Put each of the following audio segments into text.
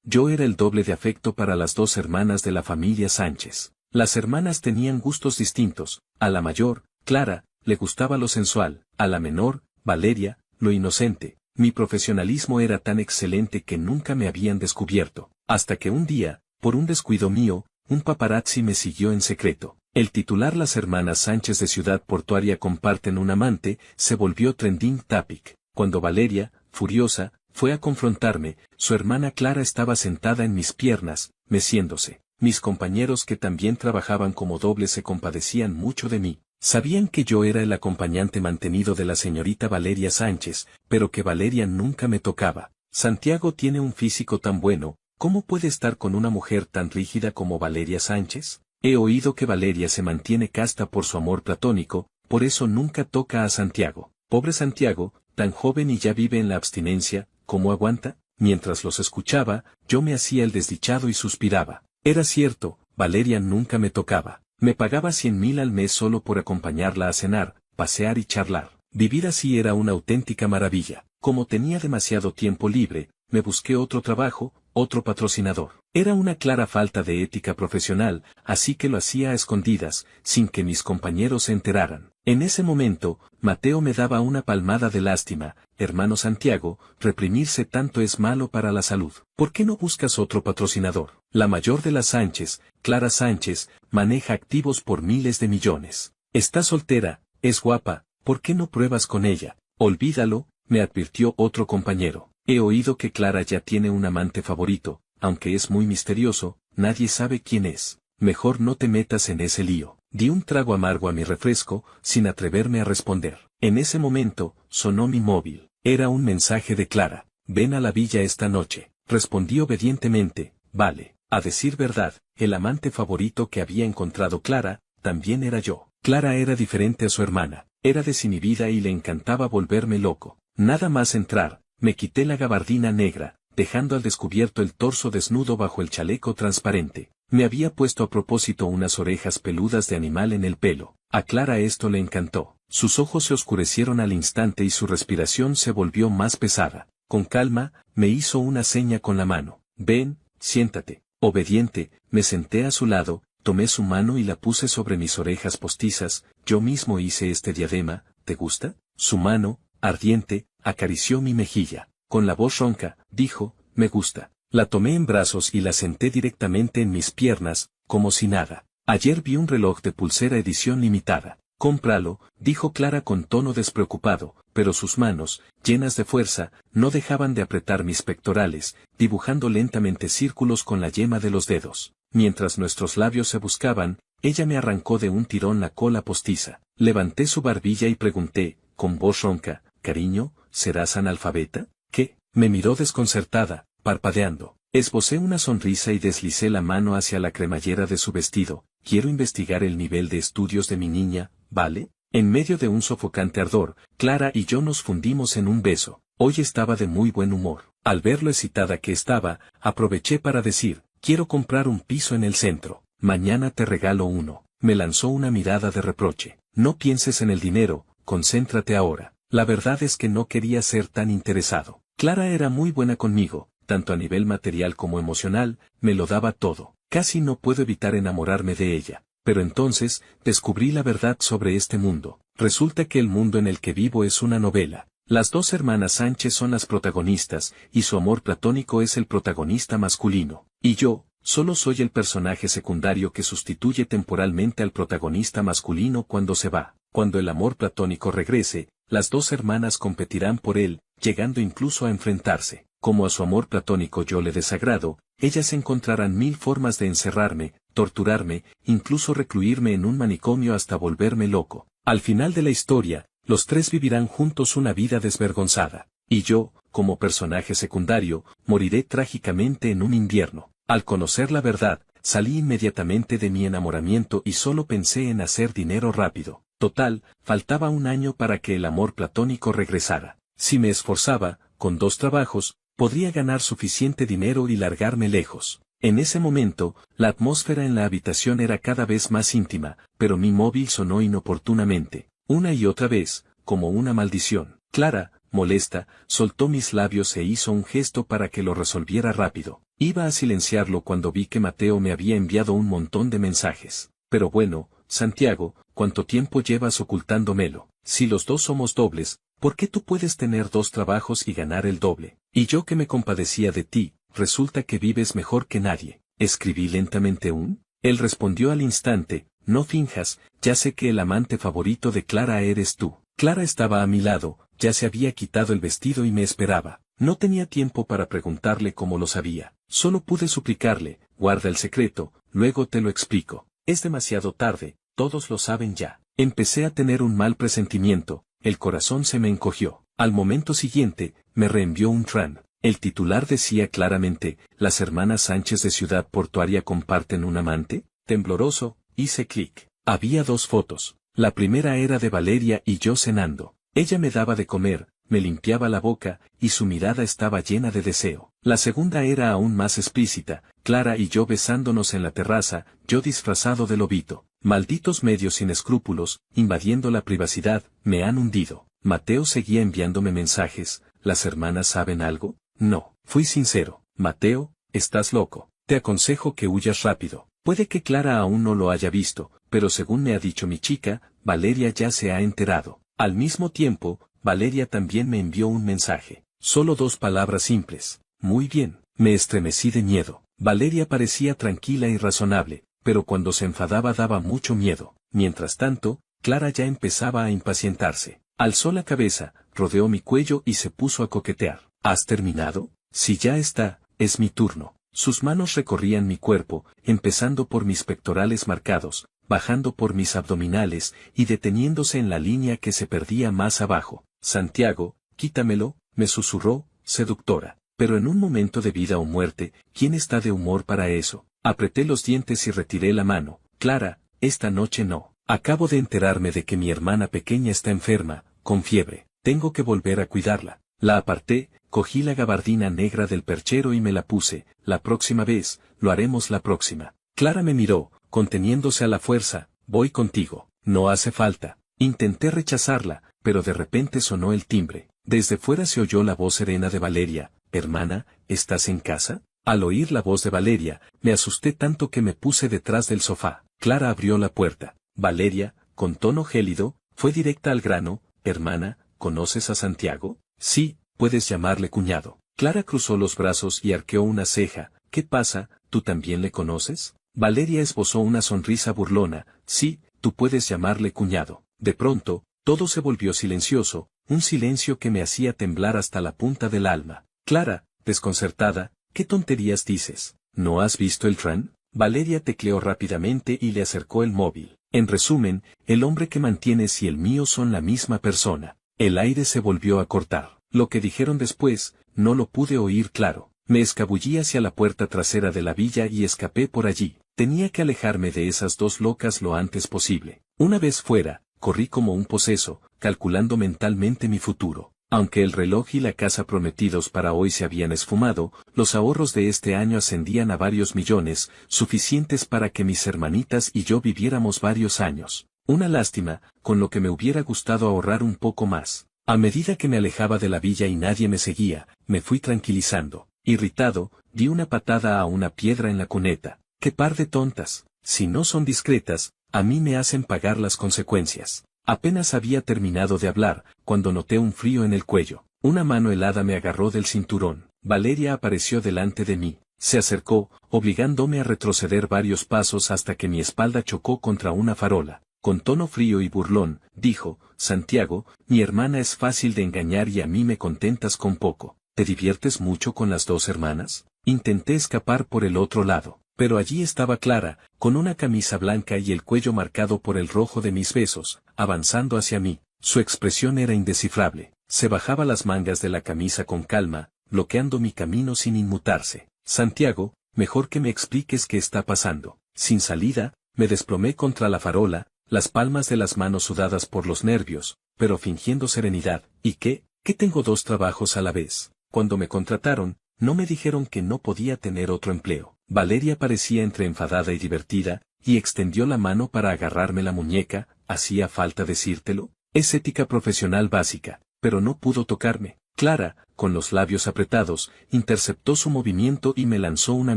yo era el doble de afecto para las dos hermanas de la familia Sánchez. Las hermanas tenían gustos distintos. A la mayor, Clara, le gustaba lo sensual, a la menor, Valeria, lo inocente. Mi profesionalismo era tan excelente que nunca me habían descubierto, hasta que un día, por un descuido mío, un paparazzi me siguió en secreto. El titular Las hermanas Sánchez de Ciudad Portuaria comparten un amante, se volvió trending topic. Cuando Valeria, furiosa, fue a confrontarme, su hermana Clara estaba sentada en mis piernas, meciéndose. Mis compañeros que también trabajaban como dobles se compadecían mucho de mí. Sabían que yo era el acompañante mantenido de la señorita Valeria Sánchez, pero que Valeria nunca me tocaba. Santiago tiene un físico tan bueno, ¿cómo puede estar con una mujer tan rígida como Valeria Sánchez? He oído que Valeria se mantiene casta por su amor platónico, por eso nunca toca a Santiago. Pobre Santiago, tan joven y ya vive en la abstinencia, ¿cómo aguanta? Mientras los escuchaba, yo me hacía el desdichado y suspiraba. Era cierto, Valeria nunca me tocaba. Me pagaba 100.000 al mes solo por acompañarla a cenar, pasear y charlar. Vivir así era una auténtica maravilla. Como tenía demasiado tiempo libre, me busqué otro trabajo, otro patrocinador. Era una clara falta de ética profesional, así que lo hacía a escondidas, sin que mis compañeros se enteraran. En ese momento, Mateo me daba una palmada de lástima. Hermano Santiago, reprimirse tanto es malo para la salud. ¿Por qué no buscas otro patrocinador? La mayor de las Sánchez, Clara Sánchez, maneja activos por miles de millones. Está soltera, es guapa, ¿por qué no pruebas con ella? Olvídalo, me advirtió otro compañero. He oído que Clara ya tiene un amante favorito, aunque es muy misterioso, nadie sabe quién es. Mejor no te metas en ese lío. Di un trago amargo a mi refresco, sin atreverme a responder. En ese momento, sonó mi móvil. Era un mensaje de Clara. Ven a la villa esta noche. Respondí obedientemente, vale. A decir verdad, el amante favorito que había encontrado Clara, también era yo. Clara era diferente a su hermana. Era desinhibida y le encantaba volverme loco. Nada más entrar, me quité la gabardina negra, dejando al descubierto el torso desnudo bajo el chaleco transparente. Me había puesto a propósito unas orejas peludas de animal en el pelo. A Clara esto le encantó. Sus ojos se oscurecieron al instante y su respiración se volvió más pesada. Con calma, me hizo una seña con la mano. Ven, siéntate. Obediente, me senté a su lado, tomé su mano y la puse sobre mis orejas postizas. Yo mismo hice este diadema, ¿te gusta? Su mano, ardiente, acarició mi mejilla. Con la voz ronca, dijo, me gusta. La tomé en brazos y la senté directamente en mis piernas, como si nada. Ayer vi un reloj de pulsera edición limitada. Cómpralo, dijo Clara con tono despreocupado, pero sus manos, llenas de fuerza, no dejaban de apretar mis pectorales, dibujando lentamente círculos con la yema de los dedos. Mientras nuestros labios se buscaban, ella me arrancó de un tirón la cola postiza. Levanté su barbilla y pregunté, con voz ronca, cariño, ¿serás analfabeta? ¿Qué? Me miró desconcertada, parpadeando. Esbocé una sonrisa y deslicé la mano hacia la cremallera de su vestido. Quiero investigar el nivel de estudios de mi niña, ¿vale? En medio de un sofocante ardor, Clara y yo nos fundimos en un beso. Hoy estaba de muy buen humor. Al ver lo excitada que estaba, aproveché para decir, quiero comprar un piso en el centro. Mañana te regalo uno. Me lanzó una mirada de reproche. No pienses en el dinero, concéntrate ahora. La verdad es que no quería ser tan interesado. Clara era muy buena conmigo, tanto a nivel material como emocional, me lo daba todo. Casi no puedo evitar enamorarme de ella. Pero entonces, descubrí la verdad sobre este mundo. Resulta que el mundo en el que vivo es una novela. Las dos hermanas Sánchez son las protagonistas, y su amor platónico es el protagonista masculino. Y yo, solo soy el personaje secundario que sustituye temporalmente al protagonista masculino cuando se va. Cuando el amor platónico regrese, las dos hermanas competirán por él, llegando incluso a enfrentarse. Como a su amor platónico yo le desagrado, ellas encontrarán 1000 formas de encerrarme, torturarme, incluso recluirme en un manicomio hasta volverme loco. Al final de la historia, los tres vivirán juntos una vida desvergonzada. Y yo, como personaje secundario, moriré trágicamente en un invierno. Al conocer la verdad, salí inmediatamente de mi enamoramiento y solo pensé en hacer dinero rápido. Total, faltaba un año para que el amor platónico regresara. Si me esforzaba, con 2 trabajos, podría ganar suficiente dinero y largarme lejos. En ese momento, la atmósfera en la habitación era cada vez más íntima, pero mi móvil sonó inoportunamente. Una y otra vez, como una maldición. Clara, molesta, soltó mis labios e hizo un gesto para que lo resolviera rápido. Iba a silenciarlo cuando vi que Mateo me había enviado un montón de mensajes. Pero bueno, Santiago, ¿cuánto tiempo llevas ocultándomelo? Si los dos somos dobles, ¿por qué tú puedes tener dos trabajos y ganar el doble? Y yo que me compadecía de ti, resulta que vives mejor que nadie. Escribí lentamente un. Él respondió al instante, no finjas, ya sé que el amante favorito de Clara eres tú. Clara estaba a mi lado, ya se había quitado el vestido y me esperaba. No tenía tiempo para preguntarle cómo lo sabía. Solo pude suplicarle, guarda el secreto, luego te lo explico. Es demasiado tarde, todos lo saben ya. Empecé a tener un mal presentimiento, el corazón se me encogió. Al momento siguiente, me reenvió un tran. El titular decía claramente, las hermanas Sánchez de Ciudad Portuaria comparten un amante. Tembloroso, hice clic. Había dos fotos. La primera era de Valeria y yo cenando. Ella me daba de comer, me limpiaba la boca, y su mirada estaba llena de deseo. La segunda era aún más explícita, Clara y yo besándonos en la terraza, yo disfrazado de lobito. Malditos medios sin escrúpulos, invadiendo la privacidad, me han hundido. Mateo seguía enviándome mensajes, ¿las hermanas saben algo? No, fui sincero. Mateo, estás loco. Te aconsejo que huyas rápido. Puede que Clara aún no lo haya visto, pero según me ha dicho mi chica, Valeria ya se ha enterado. Al mismo tiempo, Valeria también me envió un mensaje. Solo 2 palabras simples. Muy bien. Me estremecí de miedo. Valeria parecía tranquila y razonable, pero cuando se enfadaba daba mucho miedo. Mientras tanto, Clara ya empezaba a impacientarse. Alzó la cabeza, rodeó mi cuello y se puso a coquetear. ¿Has terminado? Si ya está, es mi turno. Sus manos recorrían mi cuerpo, empezando por mis pectorales marcados, bajando por mis abdominales y deteniéndose en la línea que se perdía más abajo. Santiago, quítamelo, me susurró, seductora. Pero en un momento de vida o muerte, ¿quién está de humor para eso? Apreté los dientes y retiré la mano. Clara, esta noche no. Acabo de enterarme de que mi hermana pequeña está enferma, con fiebre. Tengo que volver a cuidarla. La aparté, cogí la gabardina negra del perchero y me la puse. La próxima vez, lo haremos la próxima. Clara me miró, conteniéndose a la fuerza. Voy contigo. No hace falta. Intenté rechazarla, pero de repente sonó el timbre. Desde fuera se oyó la voz serena de Valeria. Hermana, ¿estás en casa? Al oír la voz de Valeria, me asusté tanto que me puse detrás del sofá. Clara abrió la puerta. Valeria, con tono gélido, fue directa al grano. Hermana, ¿conoces a Santiago? Sí, puedes llamarle cuñado. Clara cruzó los brazos y arqueó una ceja. ¿Qué pasa? ¿Tú también le conoces? Valeria esbozó una sonrisa burlona. Sí, tú puedes llamarle cuñado. De pronto, todo se volvió silencioso, un silencio que me hacía temblar hasta la punta del alma. Clara, desconcertada, ¿qué tonterías dices? ¿No has visto el tren? Valeria tecleó rápidamente y le acercó el móvil. En resumen, el hombre que mantienes y el mío son la misma persona. El aire se volvió a cortar. Lo que dijeron después, no lo pude oír claro. Me escabullí hacia la puerta trasera de la villa y escapé por allí. Tenía que alejarme de esas dos locas lo antes posible. Una vez fuera, corrí como un poseso, calculando mentalmente mi futuro. Aunque el reloj y la casa prometidos para hoy se habían esfumado, los ahorros de este año ascendían a varios millones, suficientes para que mis hermanitas y yo viviéramos varios años. Una lástima, con lo que me hubiera gustado ahorrar un poco más. A medida que me alejaba de la villa y nadie me seguía, me fui tranquilizando. Irritado, di una patada a una piedra en la cuneta. ¡Qué par de tontas! Si no son discretas, a mí me hacen pagar las consecuencias. Apenas había terminado de hablar, cuando noté un frío en el cuello. Una mano helada me agarró del cinturón. Valeria apareció delante de mí. Se acercó, obligándome a retroceder varios pasos hasta que mi espalda chocó contra una farola. Con tono frío y burlón, dijo, Santiago, mi hermana es fácil de engañar y a mí me contentas con poco. ¿Te diviertes mucho con las dos hermanas? Intenté escapar por el otro lado. Pero allí estaba Clara, con una camisa blanca y el cuello marcado por el rojo de mis besos, avanzando hacia mí. Su expresión era indescifrable. Se bajaba las mangas de la camisa con calma, bloqueando mi camino sin inmutarse. Santiago, mejor que me expliques qué está pasando. Sin salida, me desplomé contra la farola, las palmas de las manos sudadas por los nervios, pero fingiendo serenidad. ¿Y qué? ¿Qué tengo dos trabajos a la vez? Cuando me contrataron, no me dijeron que no podía tener otro empleo. Valeria parecía entre enfadada y divertida, y extendió la mano para agarrarme la muñeca. ¿Hacía falta decírtelo? Es ética profesional básica. pero no pudo tocarme. Clara, con los labios apretados, interceptó su movimiento y me lanzó una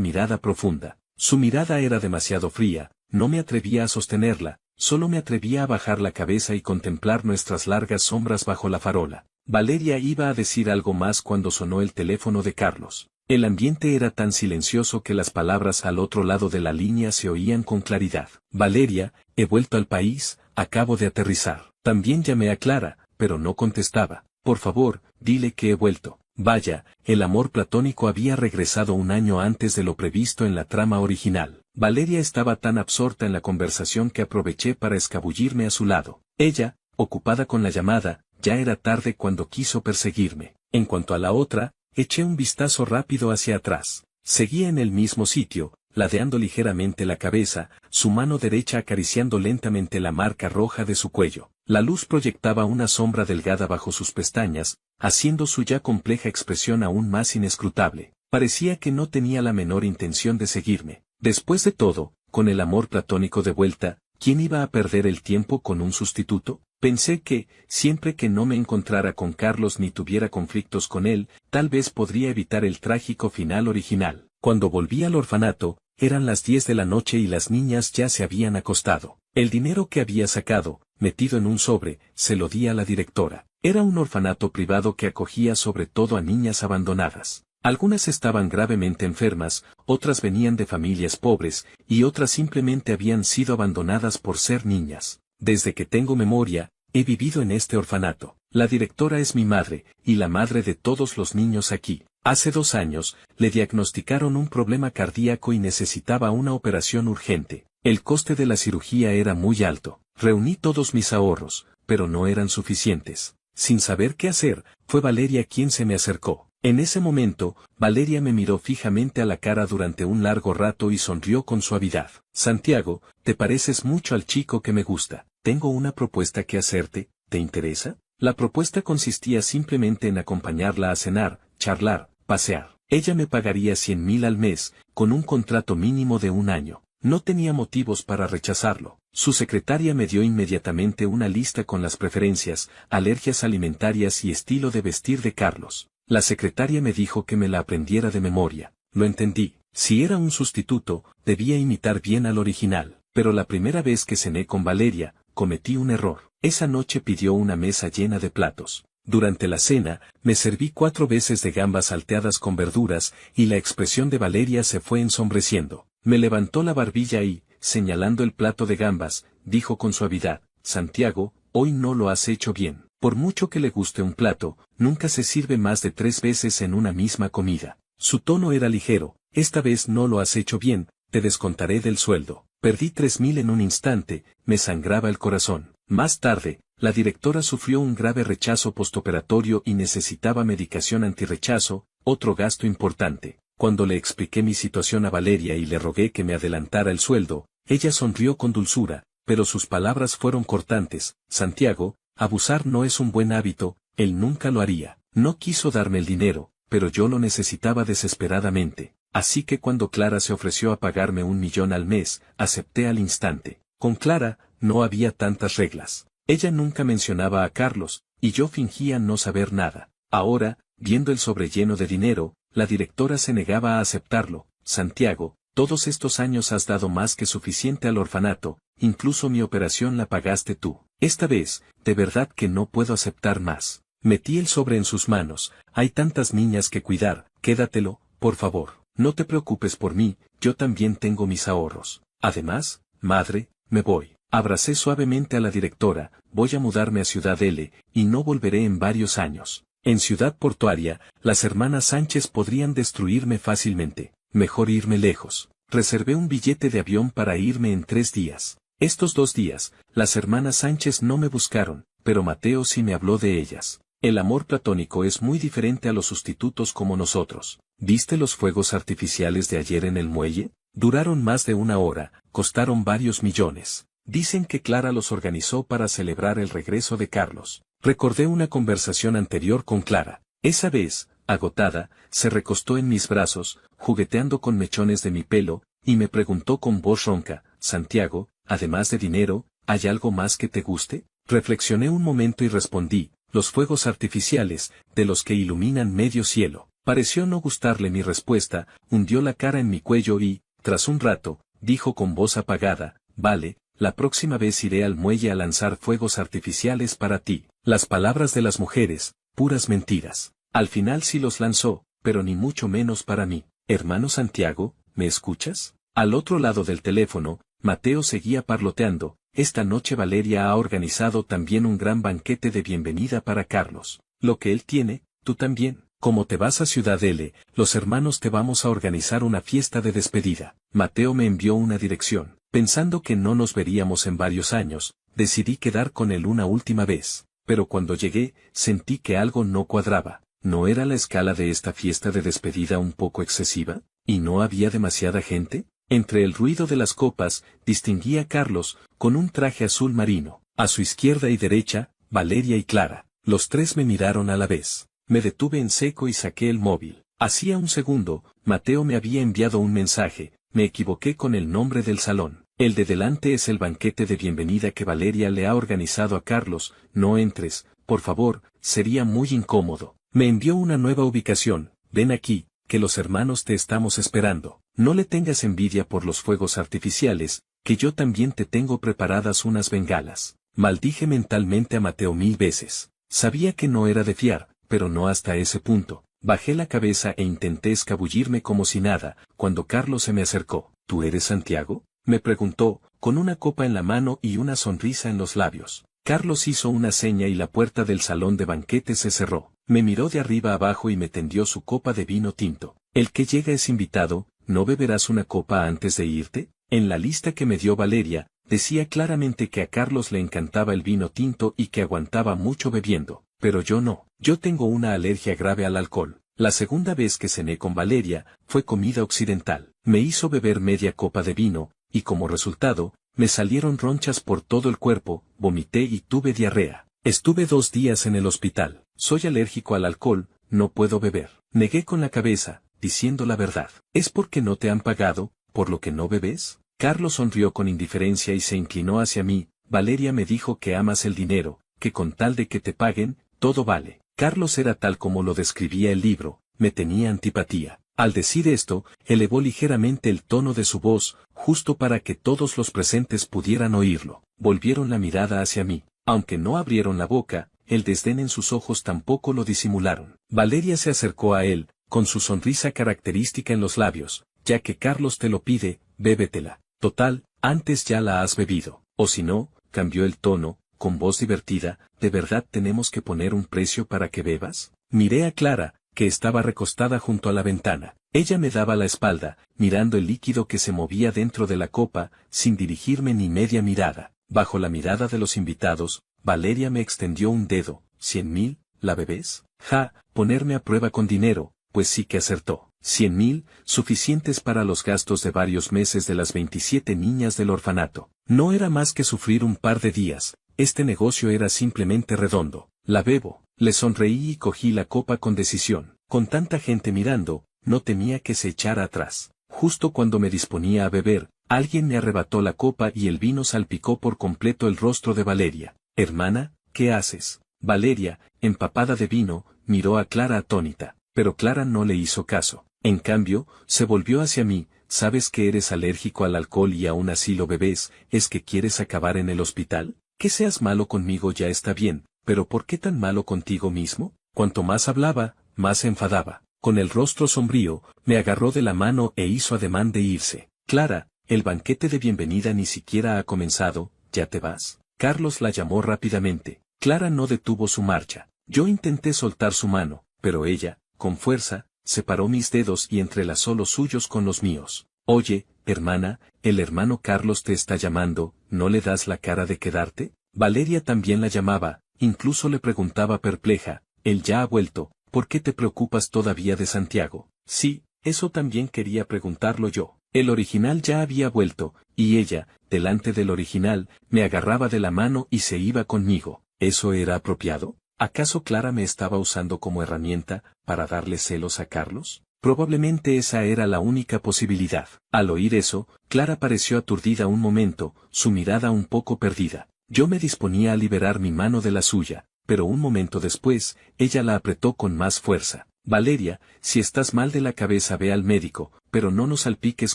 mirada profunda. Su mirada era demasiado fría, no me atrevía a sostenerla, solo me atrevía a bajar la cabeza y contemplar nuestras largas sombras bajo la farola. Valeria iba a decir algo más cuando sonó el teléfono de Carlos. El ambiente era tan silencioso que las palabras al otro lado de la línea se oían con claridad. Valeria, he vuelto al país, acabo de aterrizar. También llamé a Clara, pero no contestaba. Por favor, dile que he vuelto. Vaya, el amor platónico había regresado un año antes de lo previsto en la trama original. Valeria estaba tan absorta en la conversación que aproveché para escabullirme a su lado. Ella, ocupada con la llamada, ya era tarde cuando quiso perseguirme. En cuanto a la otra, eché un vistazo rápido hacia atrás. Seguía en el mismo sitio, ladeando ligeramente la cabeza, su mano derecha acariciando lentamente la marca roja de su cuello. La luz proyectaba una sombra delgada bajo sus pestañas, haciendo su ya compleja expresión aún más inescrutable. Parecía que no tenía la menor intención de seguirme. Después de todo, con el amor platónico de vuelta, ¿quién iba a perder el tiempo con un sustituto? Pensé que, siempre que no me encontrara con Carlos ni tuviera conflictos con él, tal vez podría evitar el trágico final original. Cuando volví al orfanato, eran las 10 de la noche y las niñas ya se habían acostado. El dinero que había sacado, metido en un sobre, se lo di a la directora. Era un orfanato privado que acogía sobre todo a niñas abandonadas. Algunas estaban gravemente enfermas, otras venían de familias pobres, y otras simplemente habían sido abandonadas por ser niñas. Desde que tengo memoria, he vivido en este orfanato. La directora es mi madre, y la madre de todos los niños aquí. Hace 2 años, le diagnosticaron un problema cardíaco y necesitaba una operación urgente. El coste de la cirugía era muy alto. Reuní todos mis ahorros, pero no eran suficientes. Sin saber qué hacer, fue Valeria quien se me acercó. En ese momento, Valeria me miró fijamente a la cara durante un largo rato y sonrió con suavidad. Santiago, te pareces mucho al chico que me gusta. Tengo una propuesta que hacerte, ¿te interesa? La propuesta consistía simplemente en acompañarla a cenar, charlar, pasear. Ella me pagaría 100.000 al mes, con un contrato mínimo de 1 año. No tenía motivos para rechazarlo. Su secretaria me dio inmediatamente una lista con las preferencias, alergias alimentarias y estilo de vestir de Carlos. La secretaria me dijo que me la aprendiera de memoria. Lo entendí. Si era un sustituto, debía imitar bien al original. Pero la primera vez que cené con Valeria, cometí un error. Esa noche pidió una mesa llena de platos. Durante la cena, me serví 4 veces de gambas salteadas con verduras, y la expresión de Valeria se fue ensombreciendo. Me levantó la barbilla y, señalando el plato de gambas, dijo con suavidad, Santiago, hoy no lo has hecho bien. Por mucho que le guste un plato, nunca se sirve más de 3 veces en una misma comida. Su tono era ligero, esta vez no lo has hecho bien, te descontaré del sueldo. Perdí 3.000 en un instante, me sangraba el corazón. Más tarde, la directora sufrió un grave rechazo postoperatorio y necesitaba medicación antirrechazo, otro gasto importante. Cuando le expliqué mi situación a Valeria y le rogué que me adelantara el sueldo, ella sonrió con dulzura, pero sus palabras fueron cortantes. Santiago, abusar no es un buen hábito, él nunca lo haría. No quiso darme el dinero, pero yo lo necesitaba desesperadamente. Así que cuando Clara se ofreció a pagarme 1.000.000 al mes, acepté al instante. Con Clara, no había tantas reglas. Ella nunca mencionaba a Carlos, y yo fingía no saber nada. Ahora, viendo el sobre lleno de dinero, la directora se negaba a aceptarlo. Santiago, todos estos años has dado más que suficiente al orfanato, incluso mi operación la pagaste tú. Esta vez, de verdad que no puedo aceptar más. Metí el sobre en sus manos, hay tantas niñas que cuidar, quédatelo, por favor. No te preocupes por mí, yo también tengo mis ahorros. Además, madre, me voy. Abracé suavemente a la directora, voy a mudarme a Ciudad L, y no volveré en varios años. En Ciudad Portuaria, las hermanas Sánchez podrían destruirme fácilmente. Mejor irme lejos. Reservé un billete de avión para irme en 3 días. Estos 2 días, las hermanas Sánchez no me buscaron, pero Mateo sí me habló de ellas. El amor platónico es muy diferente a los sustitutos como nosotros. ¿Viste los fuegos artificiales de ayer en el muelle? Duraron más de 1 hora, costaron varios millones. Dicen que Clara los organizó para celebrar el regreso de Carlos. Recordé una conversación anterior con Clara. Esa vez, agotada, se recostó en mis brazos, jugueteando con mechones de mi pelo, y me preguntó con voz ronca, Santiago, además de dinero, ¿hay algo más que te guste? Reflexioné un momento y respondí, los fuegos artificiales, de los que iluminan medio cielo. Pareció no gustarle mi respuesta, hundió la cara en mi cuello y, tras un rato, dijo con voz apagada, vale, la próxima vez iré al muelle a lanzar fuegos artificiales para ti. Las palabras de las mujeres, puras mentiras. Al final sí los lanzó, pero ni mucho menos para mí. Hermano Santiago, ¿me escuchas? Al otro lado del teléfono, Mateo seguía parloteando. Esta noche Valeria ha organizado también un gran banquete de bienvenida para Carlos. Lo que él tiene, tú también. Como te vas a Ciudad L, los hermanos te vamos a organizar una fiesta de despedida. Mateo me envió una dirección. Pensando que no nos veríamos en varios años, decidí quedar con él una última vez. Pero cuando llegué, sentí que algo no cuadraba. ¿No era la escala de esta fiesta de despedida un poco excesiva? ¿Y no había demasiada gente? Entre el ruido de las copas, distinguí a Carlos, con un traje azul marino. A su izquierda y derecha, Valeria y Clara. Los tres me miraron a la vez. Me detuve en seco y saqué el móvil. Hacía un segundo, Mateo me había enviado un mensaje. Me equivoqué con el nombre del salón. El de delante es el banquete de bienvenida que Valeria le ha organizado a Carlos. No entres, por favor, sería muy incómodo. Me envió una nueva ubicación. Ven aquí, que los hermanos te estamos esperando. No le tengas envidia por los fuegos artificiales, que yo también te tengo preparadas unas bengalas. Maldije mentalmente a Mateo 1000 veces. Sabía que no era de fiar, pero no hasta ese punto. Bajé la cabeza e intenté escabullirme como si nada, cuando Carlos se me acercó. ¿Tú eres Santiago?, me preguntó, con una copa en la mano y una sonrisa en los labios. Carlos hizo una seña y la puerta del salón de banquete se cerró. Me miró de arriba abajo y me tendió su copa de vino tinto. El que llega es invitado, ¿no beberás una copa antes de irte? En la lista que me dio Valeria, decía claramente que a Carlos le encantaba el vino tinto y que aguantaba mucho bebiendo. Pero yo no. Yo tengo una alergia grave al alcohol. La segunda vez que cené con Valeria, fue comida occidental. Me hizo beber media copa de vino, y como resultado, me salieron ronchas por todo el cuerpo, vomité y tuve diarrea. Estuve 2 días en el hospital. Soy alérgico al alcohol, no puedo beber. Negué con la cabeza, diciendo la verdad. ¿Es porque no te han pagado, por lo que no bebes? Carlos sonrió con indiferencia y se inclinó hacia mí. Valeria me dijo que amas el dinero, que con tal de que te paguen, todo vale. Carlos era tal como lo describía el libro, me tenía antipatía. Al decir esto, elevó ligeramente el tono de su voz, justo para que todos los presentes pudieran oírlo. Volvieron la mirada hacia mí. Aunque no abrieron la boca, el desdén en sus ojos tampoco lo disimularon. Valeria se acercó a él, con su sonrisa característica en los labios. Ya que Carlos te lo pide, bébetela. Total, antes ya la has bebido. O si no, cambió el tono, con voz divertida, ¿de verdad tenemos que poner un precio para que bebas? Miré a Clara, que estaba recostada junto a la ventana. Ella me daba la espalda, mirando el líquido que se movía dentro de la copa, sin dirigirme ni media mirada. Bajo la mirada de los invitados, Valeria me extendió un dedo. 100.000, ¿la bebés? Ja, ponerme a prueba con dinero, pues sí que acertó. 100.000, suficientes para los gastos de varios meses de las 27 niñas del orfanato. No era más que sufrir un par de días. Este negocio era simplemente redondo. La bebo. Le sonreí y cogí la copa con decisión. Con tanta gente mirando, no temía que se echara atrás. Justo cuando me disponía a beber, alguien me arrebató la copa y el vino salpicó por completo el rostro de Valeria. Hermana, ¿qué haces? Valeria, empapada de vino, miró a Clara atónita, pero Clara no le hizo caso. En cambio, se volvió hacia mí. ¿Sabes que eres alérgico al alcohol y aún así lo bebes? ¿Es que quieres acabar en el hospital? Que seas malo conmigo ya está bien, pero ¿por qué tan malo contigo mismo? Cuanto más hablaba, más se enfadaba. Con el rostro sombrío, me agarró de la mano e hizo ademán de irse. Clara, el banquete de bienvenida ni siquiera ha comenzado, ¿ya te vas? Carlos la llamó rápidamente. Clara no detuvo su marcha. Yo intenté soltar su mano, pero ella, con fuerza, separó mis dedos y entrelazó los suyos con los míos. Oye, hermana, el hermano Carlos te está llamando, ¿no le das la cara de quedarte? Valeria también la llamaba, incluso le preguntaba perpleja, él ya ha vuelto, ¿por qué te preocupas todavía de Santiago? Sí, eso también quería preguntarlo yo. El original ya había vuelto, y ella, delante del original, me agarraba de la mano y se iba conmigo. ¿Eso era apropiado? ¿Acaso Clara me estaba usando como herramienta, para darle celos a Carlos? Probablemente esa era la única posibilidad. Al oír eso, Clara pareció aturdida un momento, su mirada un poco perdida. Yo me disponía a liberar mi mano de la suya, pero un momento después, ella la apretó con más fuerza. Valeria, si estás mal de la cabeza ve al médico, pero no nos salpiques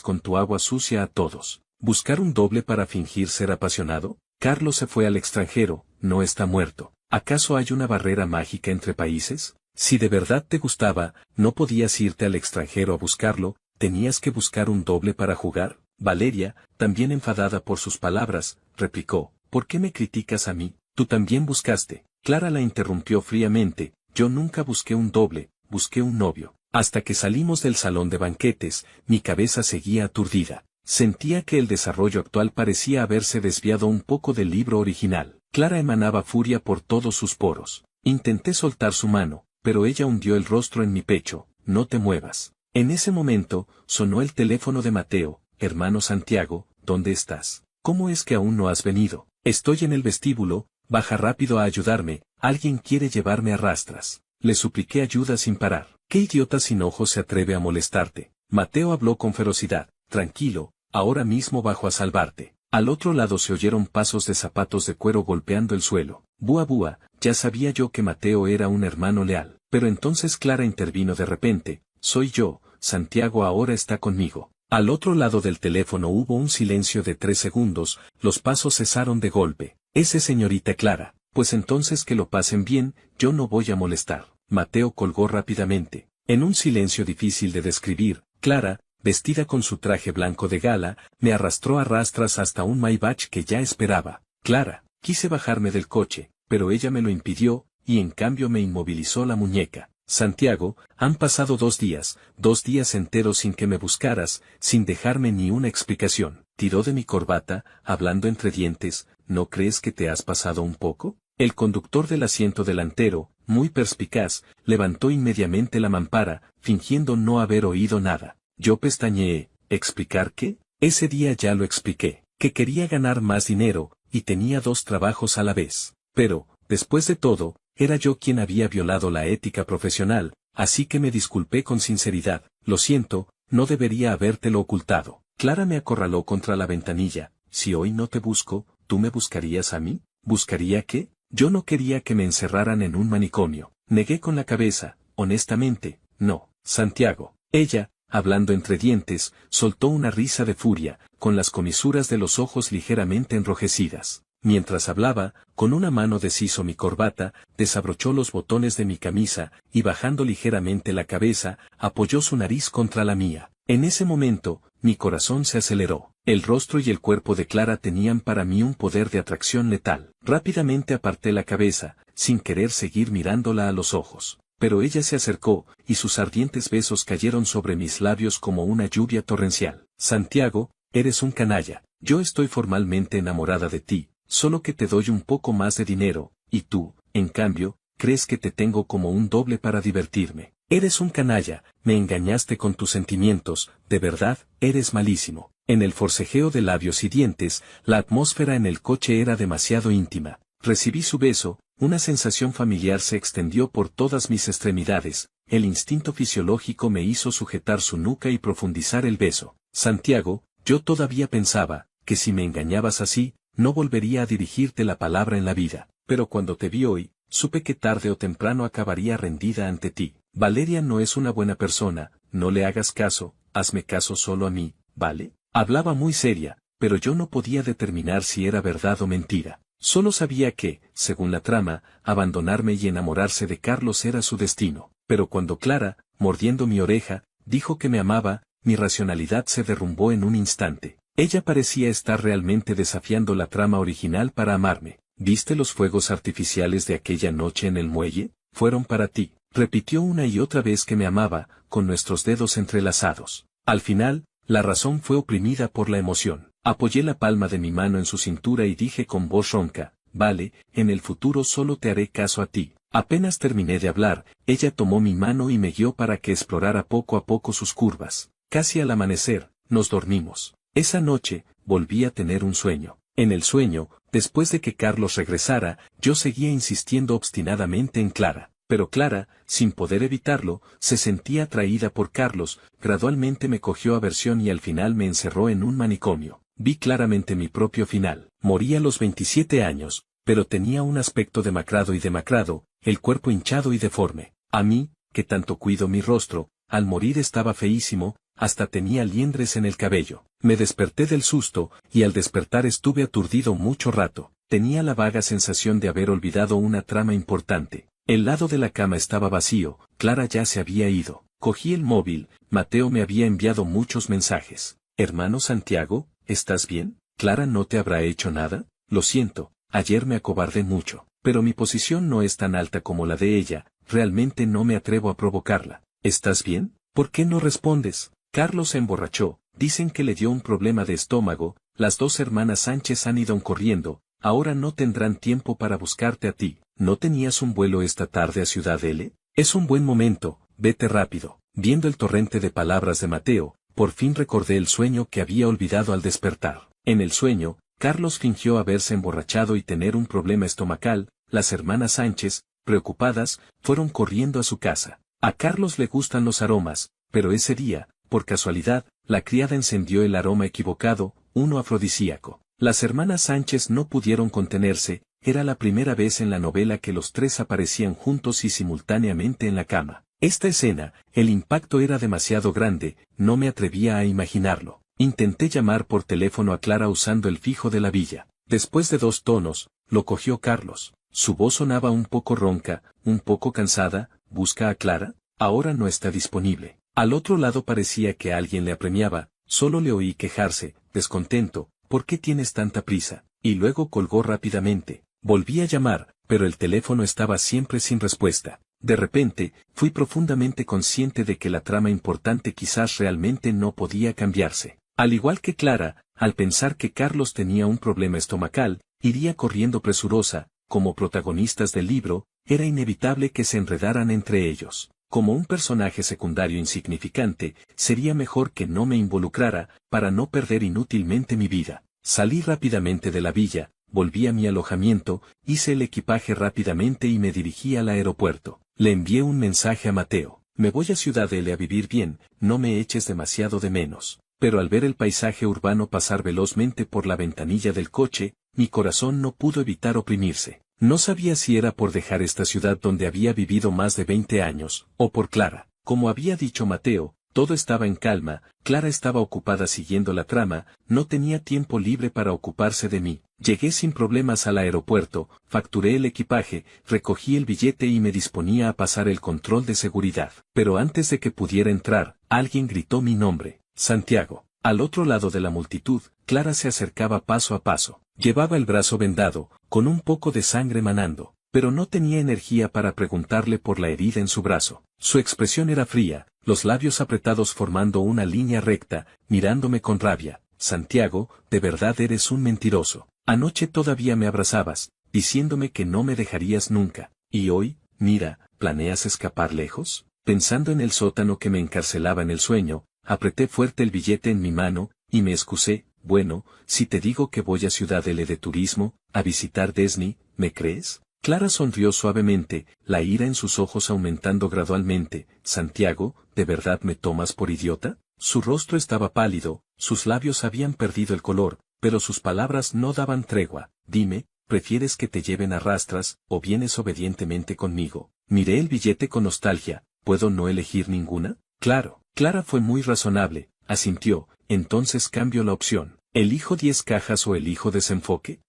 con tu agua sucia a todos. ¿Buscar un doble para fingir ser apasionado? Carlos se fue al extranjero, no está muerto. ¿Acaso hay una barrera mágica entre países? Si de verdad te gustaba, no podías irte al extranjero a buscarlo, tenías que buscar un doble para jugar. Valeria, también enfadada por sus palabras, replicó, ¿por qué me criticas a mí? Tú también buscaste. Clara la interrumpió fríamente, yo nunca busqué un doble, busqué un novio. Hasta que salimos del salón de banquetes, mi cabeza seguía aturdida. Sentía que el desarrollo actual parecía haberse desviado un poco del libro original. Clara emanaba furia por todos sus poros. Intenté soltar su mano, pero ella hundió el rostro en mi pecho, no te muevas. En ese momento, sonó el teléfono de Mateo. Hermano Santiago, ¿dónde estás? ¿Cómo es que aún no has venido? Estoy en el vestíbulo, baja rápido a ayudarme, alguien quiere llevarme a rastras. Le supliqué ayuda sin parar. ¿Qué idiota sin ojos se atreve a molestarte? Mateo habló con ferocidad. Tranquilo, ahora mismo bajo a salvarte. Al otro lado se oyeron pasos de zapatos de cuero golpeando el suelo. Búa búa, ya sabía yo que Mateo era un hermano leal. Pero entonces Clara intervino de repente. Soy yo, Santiago ahora está conmigo. Al otro lado del teléfono hubo un silencio de 3 segundos, los pasos cesaron de golpe. Ese señorita Clara, pues entonces que lo pasen bien, yo no voy a molestar. Mateo colgó rápidamente. En un silencio difícil de describir, Clara, vestida con su traje blanco de gala, me arrastró a rastras hasta un Maybach que ya esperaba. Clara, quise bajarme del coche, pero ella me lo impidió, y en cambio me inmovilizó la muñeca. Santiago, han pasado 2 días enteros sin que me buscaras, sin dejarme ni una explicación. Tiró de mi corbata, hablando entre dientes, ¿no crees que te has pasado un poco? El conductor del asiento delantero, muy perspicaz, levantó inmediatamente la mampara, fingiendo no haber oído nada. Yo pestañeé, ¿explicar qué? Ese día ya lo expliqué, que quería ganar más dinero, y tenía 2 trabajos a la vez. Pero, después de todo, era yo quien había violado la ética profesional, así que me disculpé con sinceridad. Lo siento, no debería habértelo ocultado. Clara me acorraló contra la ventanilla. Si hoy no te busco, ¿tú me buscarías a mí? ¿Buscaría qué? Yo no quería que me encerraran en un manicomio. Negué con la cabeza, honestamente, no. Santiago. Ella, hablando entre dientes, soltó una risa de furia, con las comisuras de los ojos ligeramente enrojecidas. Mientras hablaba, con una mano deshizo mi corbata, desabrochó los botones de mi camisa, y bajando ligeramente la cabeza, apoyó su nariz contra la mía. En ese momento, mi corazón se aceleró. El rostro y el cuerpo de Clara tenían para mí un poder de atracción letal. Rápidamente aparté la cabeza, sin querer seguir mirándola a los ojos. Pero ella se acercó, y sus ardientes besos cayeron sobre mis labios como una lluvia torrencial. Santiago, eres un canalla. Yo estoy formalmente enamorada de ti. Solo que te doy un poco más de dinero, y tú, en cambio, crees que te tengo como un doble para divertirme. Eres un canalla, me engañaste con tus sentimientos, de verdad, eres malísimo. En el forcejeo de labios y dientes, la atmósfera en el coche era demasiado íntima. Recibí su beso, una sensación familiar se extendió por todas mis extremidades, el instinto fisiológico me hizo sujetar su nuca y profundizar el beso. Santiago, yo todavía pensaba, que si me engañabas así, no volvería a dirigirte la palabra en la vida, pero cuando te vi hoy, supe que tarde o temprano acabaría rendida ante ti. Valeria no es una buena persona, no le hagas caso, hazme caso solo a mí, ¿vale? Hablaba muy seria, pero yo no podía determinar si era verdad o mentira. Solo sabía que, según la trama, abandonarme y enamorarse de Carlos era su destino. Pero cuando Clara, mordiendo mi oreja, dijo que me amaba, mi racionalidad se derrumbó en un instante. Ella parecía estar realmente desafiando la trama original para amarme. ¿Viste los fuegos artificiales de aquella noche en el muelle? Fueron para ti. Repitió una y otra vez que me amaba, con nuestros dedos entrelazados. Al final, la razón fue oprimida por la emoción. Apoyé la palma de mi mano en su cintura y dije con voz ronca, vale, en el futuro solo te haré caso a ti. Apenas terminé de hablar, ella tomó mi mano y me guió para que explorara poco a poco sus curvas. Casi al amanecer, nos dormimos. Esa noche, volví a tener un sueño. En el sueño, después de que Carlos regresara, yo seguía insistiendo obstinadamente en Clara. Pero Clara, sin poder evitarlo, se sentía atraída por Carlos, gradualmente me cogió aversión y al final me encerró en un manicomio. Vi claramente mi propio final. Morí a los 27 años, pero tenía un aspecto demacrado, el cuerpo hinchado y deforme. A mí, que tanto cuido mi rostro, al morir estaba feísimo, hasta tenía liendres en el cabello. Me desperté del susto, y al despertar estuve aturdido mucho rato. Tenía la vaga sensación de haber olvidado una trama importante. El lado de la cama estaba vacío, Clara ya se había ido. Cogí el móvil, Mateo me había enviado muchos mensajes. Hermano Santiago, ¿estás bien? ¿Clara no te habrá hecho nada? Lo siento, ayer me acobardé mucho, pero mi posición no es tan alta como la de ella, realmente no me atrevo a provocarla. ¿Estás bien? ¿Por qué no respondes? Carlos se emborrachó, dicen que le dio un problema de estómago, las dos hermanas Sánchez han ido corriendo, ahora no tendrán tiempo para buscarte a ti. ¿No tenías un vuelo esta tarde a Ciudad L? Es un buen momento, vete rápido. Viendo el torrente de palabras de Mateo, por fin recordé el sueño que había olvidado al despertar. En el sueño, Carlos fingió haberse emborrachado y tener un problema estomacal. Las hermanas Sánchez, preocupadas, fueron corriendo a su casa. A Carlos le gustan los aromas, pero ese día, por casualidad, la criada encendió el aroma equivocado, uno afrodisíaco. Las hermanas Sánchez no pudieron contenerse, era la primera vez en la novela que los tres aparecían juntos y simultáneamente en la cama. Esta escena, el impacto era demasiado grande, no me atrevía a imaginarlo. Intenté llamar por teléfono a Clara usando el fijo de la villa. Después de 2 tonos, lo cogió Carlos. Su voz sonaba un poco ronca, un poco cansada. ¿Busca a Clara? Ahora no está disponible. Al otro lado parecía que alguien le apremiaba, solo le oí quejarse, descontento. ¿Por qué tienes tanta prisa? Y luego colgó rápidamente. Volví a llamar, pero el teléfono estaba siempre sin respuesta. De repente, fui profundamente consciente de que la trama importante quizás realmente no podía cambiarse. Al igual que Clara, al pensar que Carlos tenía un problema estomacal, iría corriendo presurosa, como protagonistas del libro, era inevitable que se enredaran entre ellos. Como un personaje secundario insignificante, sería mejor que no me involucrara, para no perder inútilmente mi vida. Salí rápidamente de la villa, volví a mi alojamiento, hice el equipaje rápidamente y me dirigí al aeropuerto. Le envié un mensaje a Mateo. Me voy a Ciudad L a vivir bien, no me eches demasiado de menos. Pero al ver el paisaje urbano pasar velozmente por la ventanilla del coche, mi corazón no pudo evitar oprimirse. No sabía si era por dejar esta ciudad donde había vivido más de 20 años, o por Clara. Como había dicho Mateo, todo estaba en calma, Clara estaba ocupada siguiendo la trama, no tenía tiempo libre para ocuparse de mí. Llegué sin problemas al aeropuerto, facturé el equipaje, recogí el billete y me disponía a pasar el control de seguridad. Pero antes de que pudiera entrar, alguien gritó mi nombre, Santiago. Al otro lado de la multitud, Clara se acercaba paso a paso. Llevaba el brazo vendado, con un poco de sangre manando, pero no tenía energía para preguntarle por la herida en su brazo. Su expresión era fría, los labios apretados formando una línea recta, mirándome con rabia. Santiago, de verdad eres un mentiroso. Anoche todavía me abrazabas, diciéndome que no me dejarías nunca. Y hoy, mira, ¿planeas escapar lejos? Pensando en el sótano que me encarcelaba en el sueño, apreté fuerte el billete en mi mano, y me excusé. Bueno, si te digo que voy a Ciudad L de turismo, a visitar Disney, ¿me crees? Clara sonrió suavemente, la ira en sus ojos aumentando gradualmente. Santiago, ¿de verdad me tomas por idiota? Su rostro estaba pálido, sus labios habían perdido el color, pero sus palabras no daban tregua. Dime, ¿prefieres que te lleven a rastras, o vienes obedientemente conmigo? Miré el billete con nostalgia. ¿Puedo no elegir ninguna? Claro. Clara fue muy razonable, asintió. Entonces cambio la opción. ¿Elijo 10 cajas o elijo desenfoque?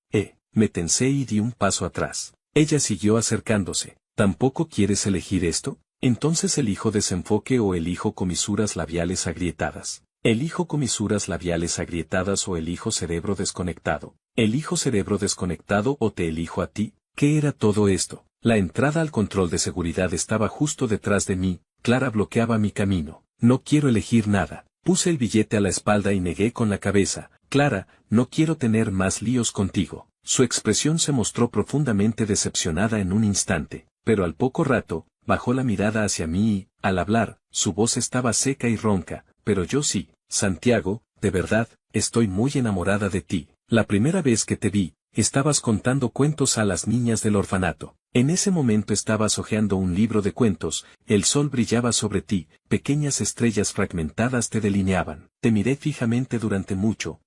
Me tensé y di un paso atrás. Ella siguió acercándose. ¿Tampoco quieres elegir esto? Entonces elijo desenfoque o elijo comisuras labiales agrietadas. ¿Elijo comisuras labiales agrietadas o elijo cerebro desconectado? ¿Elijo cerebro desconectado o te elijo a ti? ¿Qué era todo esto? La entrada al control de seguridad estaba justo detrás de mí. Clara bloqueaba mi camino. No quiero elegir nada. Puse el billete a la espalda y negué con la cabeza. Clara, no quiero tener más líos contigo. Su expresión se mostró profundamente decepcionada en un instante, pero al poco rato, bajó la mirada hacia mí y, al hablar, su voz estaba seca y ronca. Pero yo sí, Santiago, de verdad, estoy muy enamorada de ti. La primera vez que te vi, estabas contando cuentos a las niñas del orfanato. En ese momento estabas hojeando un libro de cuentos, el sol brillaba sobre ti, pequeñas estrellas fragmentadas te delineaban. Te miré fijamente durante mucho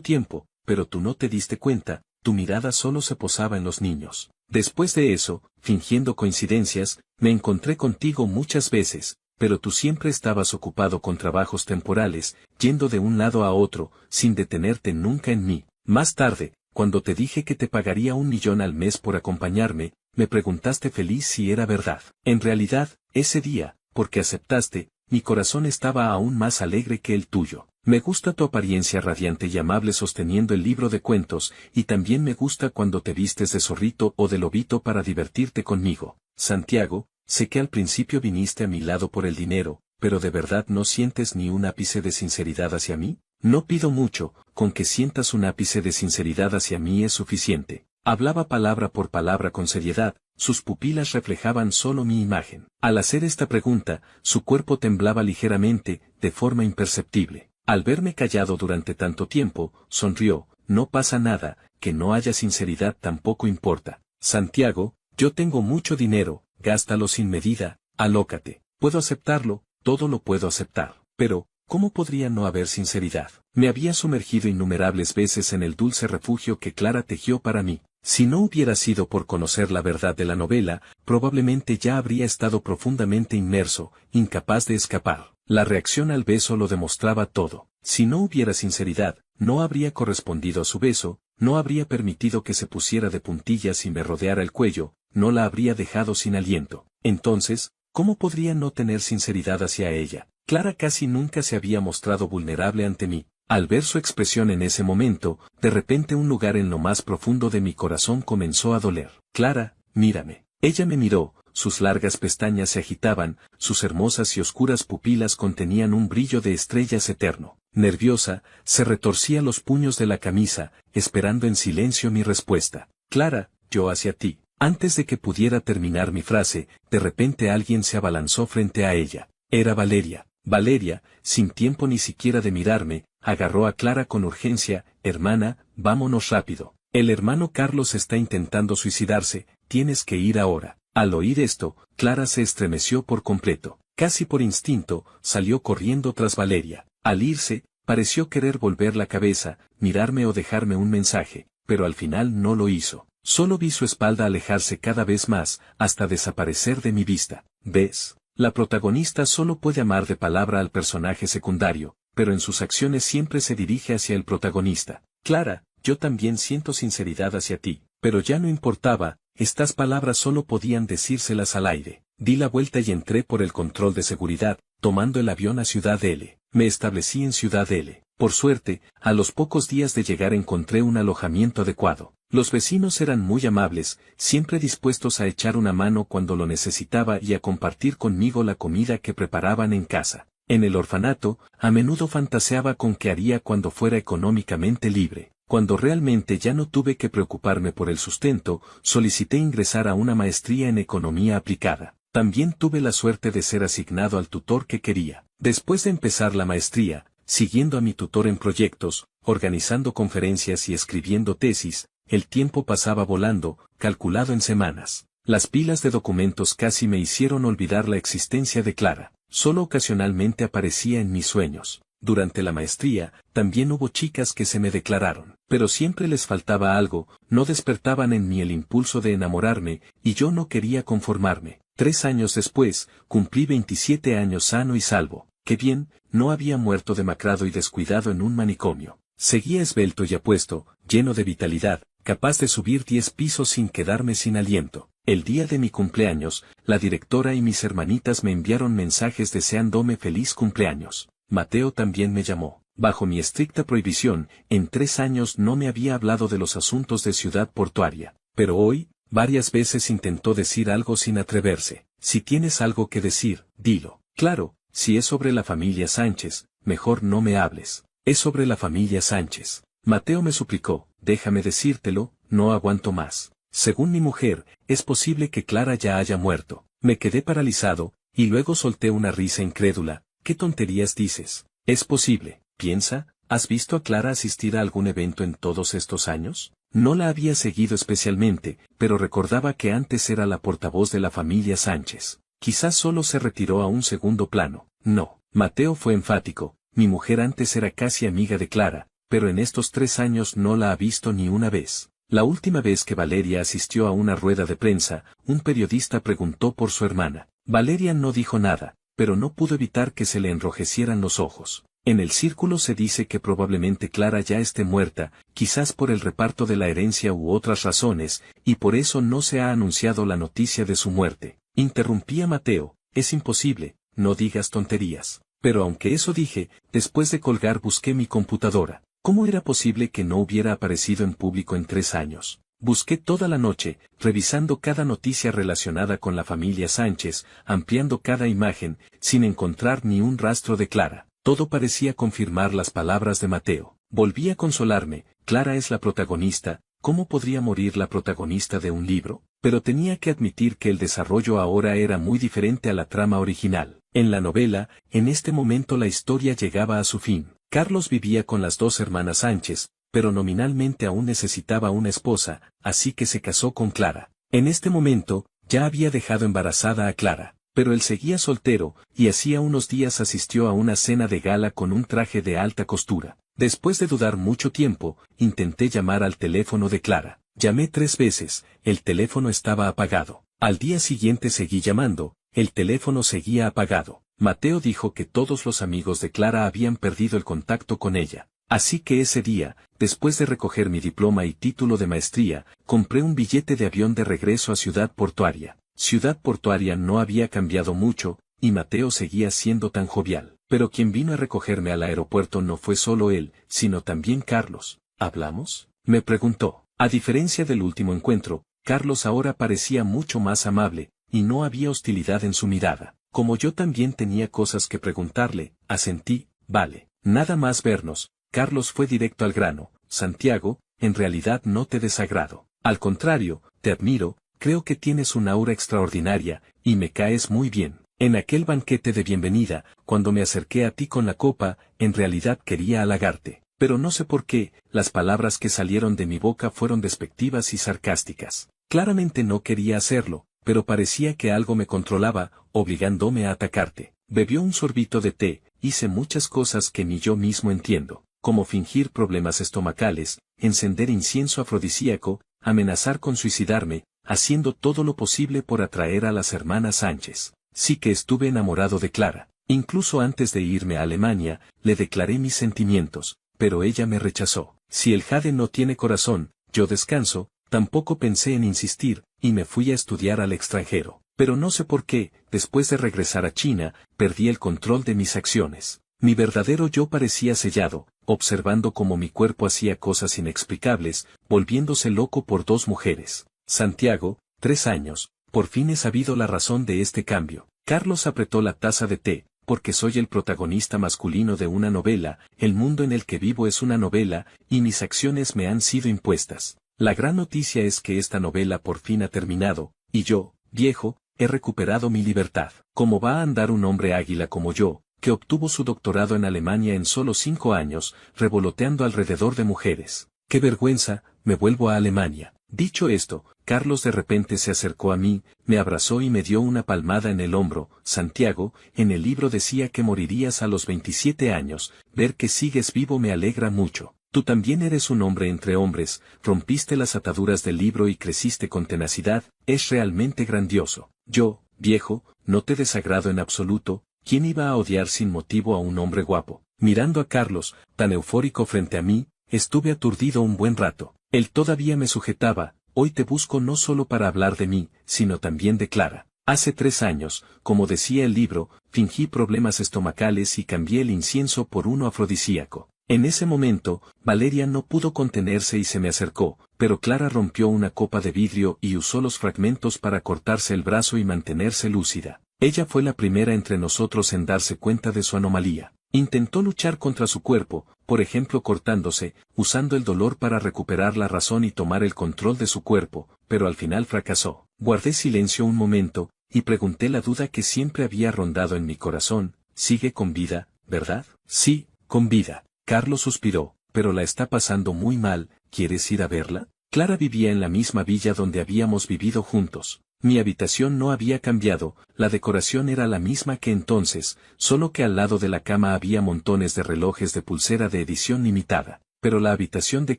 tiempo, pero tú no te diste cuenta, tu mirada solo se posaba en los niños. Después de eso, fingiendo coincidencias, me encontré contigo muchas veces, pero tú siempre estabas ocupado con trabajos temporales, yendo de un lado a otro, sin detenerte nunca en mí. Más tarde, cuando te dije que te pagaría 1.000.000 al mes por acompañarme, me preguntaste feliz si era verdad. En realidad, ese día, porque aceptaste, mi corazón estaba aún más alegre que el tuyo. Me gusta tu apariencia radiante y amable sosteniendo el libro de cuentos, y también me gusta cuando te vistes de zorrito o de lobito para divertirte conmigo. Santiago, sé que al principio viniste a mi lado por el dinero, pero ¿de verdad no sientes ni un ápice de sinceridad hacia mí? No pido mucho, con que sientas un ápice de sinceridad hacia mí es suficiente. Hablaba palabra por palabra con seriedad, sus pupilas reflejaban solo mi imagen. Al hacer esta pregunta, su cuerpo temblaba ligeramente, de forma imperceptible. Al verme callado durante tanto tiempo, sonrió, no pasa nada, que no haya sinceridad tampoco importa. Santiago, yo tengo mucho dinero, gástalo sin medida, alócate. Puedo aceptarlo, todo lo puedo aceptar. Pero, ¿cómo podría no haber sinceridad? Me había sumergido innumerables veces en el dulce refugio que Clara tejió para mí. Si no hubiera sido por conocer la verdad de la novela, probablemente ya habría estado profundamente inmerso, incapaz de escapar. La reacción al beso lo demostraba todo. Si no hubiera sinceridad, no habría correspondido a su beso, no habría permitido que se pusiera de puntillas y me rodeara el cuello, no la habría dejado sin aliento. Entonces, ¿cómo podría no tener sinceridad hacia ella? Clara casi nunca se había mostrado vulnerable ante mí. Al ver su expresión en ese momento, de repente un lugar en lo más profundo de mi corazón comenzó a doler. Clara, mírame. Ella me miró, sus largas pestañas se agitaban, sus hermosas y oscuras pupilas contenían un brillo de estrellas eterno. Nerviosa, se retorcía los puños de la camisa, esperando en silencio mi respuesta. Clara, yo hacia ti. Antes de que pudiera terminar mi frase, de repente alguien se abalanzó frente a ella. Era Valeria. Valeria, sin tiempo ni siquiera de mirarme, agarró a Clara con urgencia. Hermana, vámonos rápido. El hermano Carlos está intentando suicidarse, tienes que ir ahora. Al oír esto, Clara se estremeció por completo. Casi por instinto, salió corriendo tras Valeria. Al irse, pareció querer volver la cabeza, mirarme o dejarme un mensaje, pero al final no lo hizo. Solo vi su espalda alejarse cada vez más, hasta desaparecer de mi vista. ¿Ves? La protagonista solo puede amar de palabra al personaje secundario, pero en sus acciones siempre se dirige hacia el protagonista. Clara, yo también siento sinceridad hacia ti, pero ya no importaba, estas palabras solo podían decírselas al aire. Di la vuelta y entré por el control de seguridad, tomando el avión a Ciudad L. Me establecí en Ciudad L. Por suerte, a los pocos días de llegar encontré un alojamiento adecuado. Los vecinos eran muy amables, siempre dispuestos a echar una mano cuando lo necesitaba y a compartir conmigo la comida que preparaban en casa. En el orfanato, a menudo fantaseaba con qué haría cuando fuera económicamente libre. Cuando realmente ya no tuve que preocuparme por el sustento, solicité ingresar a una maestría en economía aplicada. También tuve la suerte de ser asignado al tutor que quería. Después de empezar la maestría, siguiendo a mi tutor en proyectos, organizando conferencias y escribiendo tesis, el tiempo pasaba volando, calculado en semanas. Las pilas de documentos casi me hicieron olvidar la existencia de Clara. Solo ocasionalmente aparecía en mis sueños. Durante la maestría, también hubo chicas que se me declararon, pero siempre les faltaba algo, no despertaban en mí el impulso de enamorarme, y yo no quería conformarme. 3 años después, cumplí 27 años sano y salvo. Qué bien, no había muerto demacrado y descuidado en un manicomio. Seguía esbelto y apuesto, lleno de vitalidad, capaz de subir 10 pisos sin quedarme sin aliento. El día de mi cumpleaños, la directora y mis hermanitas me enviaron mensajes deseándome feliz cumpleaños. Mateo también me llamó. Bajo mi estricta prohibición, en 3 años no me había hablado de los asuntos de Ciudad Portuaria. Pero hoy, varias veces intentó decir algo sin atreverse. Si tienes algo que decir, dilo. Claro, si es sobre la familia Sánchez, mejor no me hables. Es sobre la familia Sánchez. Mateo me suplicó, déjame decírtelo, no aguanto más. Según mi mujer, es posible que Clara ya haya muerto. Me quedé paralizado, y luego solté una risa incrédula. ¿Qué tonterías dices? Es posible, piensa, ¿has visto a Clara asistir a algún evento en todos estos años? No la había seguido especialmente, pero recordaba que antes era la portavoz de la familia Sánchez. Quizás solo se retiró a un segundo plano. No, Mateo fue enfático, mi mujer antes era casi amiga de Clara, pero en estos 3 años no la ha visto ni una vez. La última vez que Valeria asistió a una rueda de prensa, un periodista preguntó por su hermana. Valeria no dijo nada, pero no pudo evitar que se le enrojecieran los ojos. En el círculo se dice que probablemente Clara ya esté muerta, quizás por el reparto de la herencia u otras razones, y por eso no se ha anunciado la noticia de su muerte. Interrumpía Mateo, es imposible, no digas tonterías. Pero aunque eso dije, después de colgar busqué mi computadora. ¿Cómo era posible que no hubiera aparecido en público en 3 años? Busqué toda la noche, revisando cada noticia relacionada con la familia Sánchez, ampliando cada imagen, sin encontrar ni un rastro de Clara. Todo parecía confirmar las palabras de Mateo. Volví a consolarme, Clara es la protagonista, ¿cómo podría morir la protagonista de un libro? Pero tenía que admitir que el desarrollo ahora era muy diferente a la trama original. En la novela, en este momento la historia llegaba a su fin. Carlos vivía con las 2 hermanas Sánchez, pero nominalmente aún necesitaba una esposa, así que se casó con Clara. En este momento, ya había dejado embarazada a Clara, pero él seguía soltero, y hacía unos días asistió a una cena de gala con un traje de alta costura. Después de dudar mucho tiempo, intenté llamar al teléfono de Clara. Llamé 3 veces, el teléfono estaba apagado. Al día siguiente seguí llamando, el teléfono seguía apagado. Mateo dijo que todos los amigos de Clara habían perdido el contacto con ella. Así que ese día, después de recoger mi diploma y título de maestría, compré un billete de avión de regreso a Ciudad Portuaria. Ciudad Portuaria no había cambiado mucho, y Mateo seguía siendo tan jovial. Pero quien vino a recogerme al aeropuerto no fue solo él, sino también Carlos. ¿Hablamos?, me preguntó. A diferencia del último encuentro, Carlos ahora parecía mucho más amable, y no había hostilidad en su mirada. Como yo también tenía cosas que preguntarle, asentí. Vale, nada más vernos. Carlos fue directo al grano. Santiago, en realidad no te desagrado. Al contrario, te admiro, creo que tienes un aura extraordinaria, y me caes muy bien. En aquel banquete de bienvenida, cuando me acerqué a ti con la copa, en realidad quería halagarte. Pero no sé por qué, las palabras que salieron de mi boca fueron despectivas y sarcásticas. Claramente no quería hacerlo, pero parecía que algo me controlaba, obligándome a atacarte. Bebió un sorbito de té, hice muchas cosas que ni yo mismo entiendo, como fingir problemas estomacales, encender incienso afrodisíaco, amenazar con suicidarme, haciendo todo lo posible por atraer a las hermanas Sánchez. Sí que estuve enamorado de Clara. Incluso antes de irme a Alemania, le declaré mis sentimientos, pero ella me rechazó. Si el jade no tiene corazón, yo descanso. Tampoco pensé en insistir, y me fui a estudiar al extranjero. Pero no sé por qué, después de regresar a China, perdí el control de mis acciones. Mi verdadero yo parecía sellado, observando cómo mi cuerpo hacía cosas inexplicables, volviéndose loco por 2 mujeres. Santiago, 3 años, por fin he sabido la razón de este cambio. Carlos apretó la taza de té, porque soy el protagonista masculino de una novela, el mundo en el que vivo es una novela, y mis acciones me han sido impuestas. La gran noticia es que esta novela por fin ha terminado, y yo, viejo, he recuperado mi libertad. ¿Cómo va a andar un hombre águila como yo, que obtuvo su doctorado en Alemania en solo 5 años, revoloteando alrededor de mujeres? ¡Qué vergüenza! Me vuelvo a Alemania. Dicho esto, Carlos de repente se acercó a mí, me abrazó y me dio una palmada en el hombro. Santiago, en el libro decía que morirías a los 27 años, ver que sigues vivo me alegra mucho. Tú también eres un hombre entre hombres, rompiste las ataduras del libro y creciste con tenacidad, es realmente grandioso. Yo, viejo, no te desagrado en absoluto, ¿quién iba a odiar sin motivo a un hombre guapo? Mirando a Carlos, tan eufórico frente a mí, estuve aturdido un buen rato. Él todavía me sujetaba. Hoy te busco no solo para hablar de mí, sino también de Clara. Hace 3 años, como decía el libro, fingí problemas estomacales y cambié el incienso por uno afrodisíaco. En ese momento, Valeria no pudo contenerse y se me acercó, pero Clara rompió una copa de vidrio y usó los fragmentos para cortarse el brazo y mantenerse lúcida. Ella fue la primera entre nosotros en darse cuenta de su anomalía. Intentó luchar contra su cuerpo, por ejemplo cortándose, usando el dolor para recuperar la razón y tomar el control de su cuerpo, pero al final fracasó. Guardé silencio un momento, y pregunté la duda que siempre había rondado en mi corazón, ¿sigue con vida, verdad? Sí, con vida. Carlos suspiró, pero la está pasando muy mal, ¿quieres ir a verla? Clara vivía en la misma villa donde habíamos vivido juntos. Mi habitación no había cambiado, la decoración era la misma que entonces, solo que al lado de la cama había montones de relojes de pulsera de edición limitada. Pero la habitación de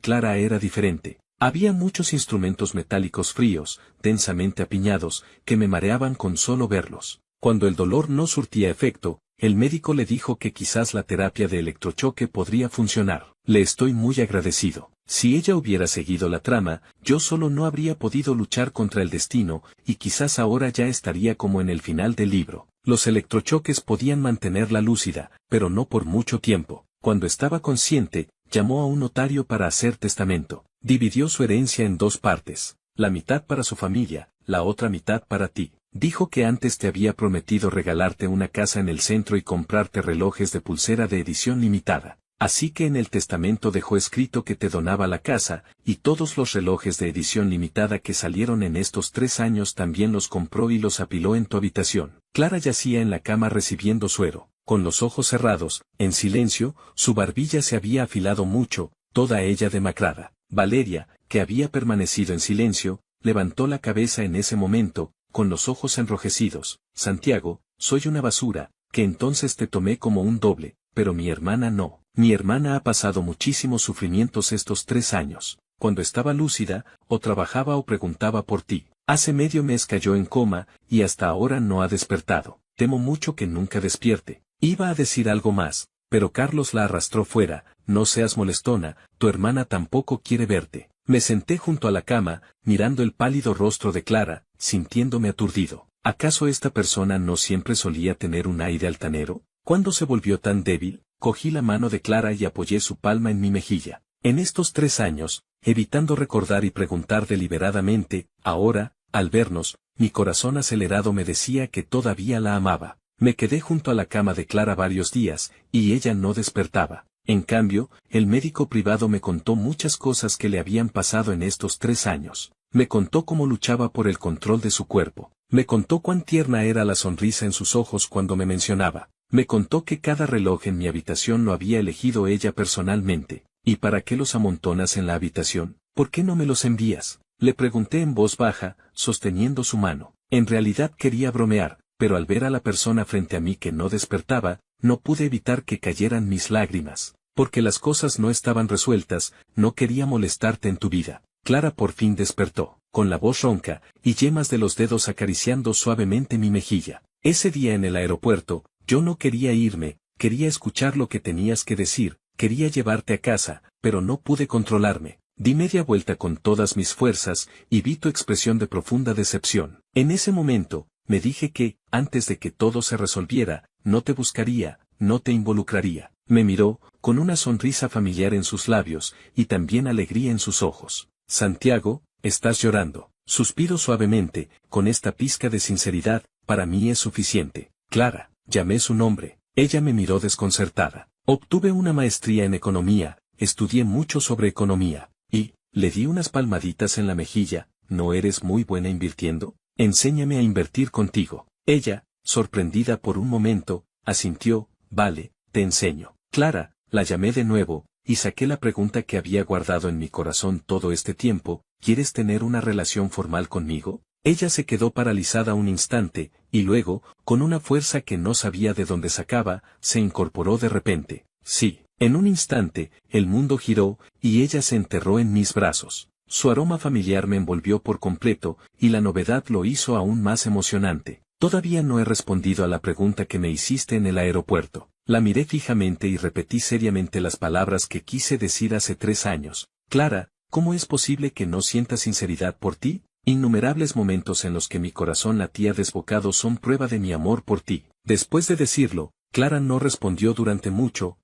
Clara era diferente. Había muchos instrumentos metálicos fríos, densamente apiñados, que me mareaban con solo verlos. Cuando el dolor no surtía efecto, el médico le dijo que quizás la terapia de electrochoque podría funcionar. Le estoy muy agradecido. Si ella hubiera seguido la trama, yo solo no habría podido luchar contra el destino, y quizás ahora ya estaría como en el final del libro. Los electrochoques podían mantenerla lúcida, pero no por mucho tiempo. Cuando estaba consciente, llamó a un notario para hacer testamento. Dividió su herencia en 2 partes, la mitad para su familia, la otra mitad para ti. Dijo que antes te había prometido regalarte una casa en el centro y comprarte relojes de pulsera de edición limitada. Así que en el testamento dejó escrito que te donaba la casa, y todos los relojes de edición limitada que salieron en estos 3 años también los compró y los apiló en tu habitación. Clara yacía en la cama recibiendo suero, con los ojos cerrados, en silencio, su barbilla se había afilado mucho, toda ella demacrada. Valeria, que había permanecido en silencio, levantó la cabeza en ese momento, con los ojos enrojecidos. Santiago, soy una basura, que entonces te tomé como un doble, pero mi hermana no. Mi hermana ha pasado muchísimos sufrimientos estos 3 años. Cuando estaba lúcida, o trabajaba o preguntaba por ti. Hace medio mes cayó en coma, y hasta ahora no ha despertado. Temo mucho que nunca despierte. Iba a decir algo más, pero Carlos la arrastró fuera. No seas molestona, tu hermana tampoco quiere verte. Me senté junto a la cama, mirando el pálido rostro de Clara, sintiéndome aturdido. ¿Acaso esta persona no siempre solía tener un aire altanero? ¿Cuándo se volvió tan débil? Cogí la mano de Clara y apoyé su palma en mi mejilla. En estos 3 años, evitando recordar y preguntar deliberadamente, ahora, al vernos, mi corazón acelerado me decía que todavía la amaba. Me quedé junto a la cama de Clara varios días, y ella no despertaba. En cambio, el médico privado me contó muchas cosas que le habían pasado en estos 3 años. Me contó cómo luchaba por el control de su cuerpo. Me contó cuán tierna era la sonrisa en sus ojos cuando me mencionaba. Me contó que cada reloj en mi habitación lo había elegido ella personalmente. ¿Y para qué los amontonas en la habitación? ¿Por qué no me los envías? Le pregunté en voz baja, sosteniendo su mano. En realidad quería bromear, pero al ver a la persona frente a mí que no despertaba, no pude evitar que cayeran mis lágrimas. Porque las cosas no estaban resueltas, no quería molestarte en tu vida. Clara por fin despertó, con la voz ronca, y yemas de los dedos acariciando suavemente mi mejilla. Ese día en el aeropuerto, yo no quería irme, quería escuchar lo que tenías que decir, quería llevarte a casa, pero no pude controlarme. Di media vuelta con todas mis fuerzas, y vi tu expresión de profunda decepción. En ese momento, me dije que, antes de que todo se resolviera, no te buscaría, no te involucraría. Me miró, con una sonrisa familiar en sus labios, y también alegría en sus ojos. Santiago, estás llorando. Suspiro suavemente, con esta pizca de sinceridad, para mí es suficiente. Clara, llamé su nombre. Ella me miró desconcertada. Obtuve una maestría en economía, estudié mucho sobre economía, y, le di unas palmaditas en la mejilla. ¿No eres muy buena invirtiendo? Enséñame a invertir contigo. Ella, sorprendida por un momento, asintió. Vale, te enseño. Clara, la llamé de nuevo, y saqué la pregunta que había guardado en mi corazón todo este tiempo. ¿Quieres tener una relación formal conmigo? Ella se quedó paralizada un instante, y luego, con una fuerza que no sabía de dónde sacaba, se incorporó de repente. Sí. En un instante, el mundo giró, y ella se enterró en mis brazos. Su aroma familiar me envolvió por completo, y la novedad lo hizo aún más emocionante. Todavía no he respondido a la pregunta que me hiciste en el aeropuerto. La miré fijamente y repetí seriamente las palabras que quise decir hace 3 años. Clara, ¿cómo es posible que no sienta sinceridad por ti? Innumerables momentos en los que mi corazón latía desbocado son prueba de mi amor por ti. Después de decirlo, Clara no respondió durante mucho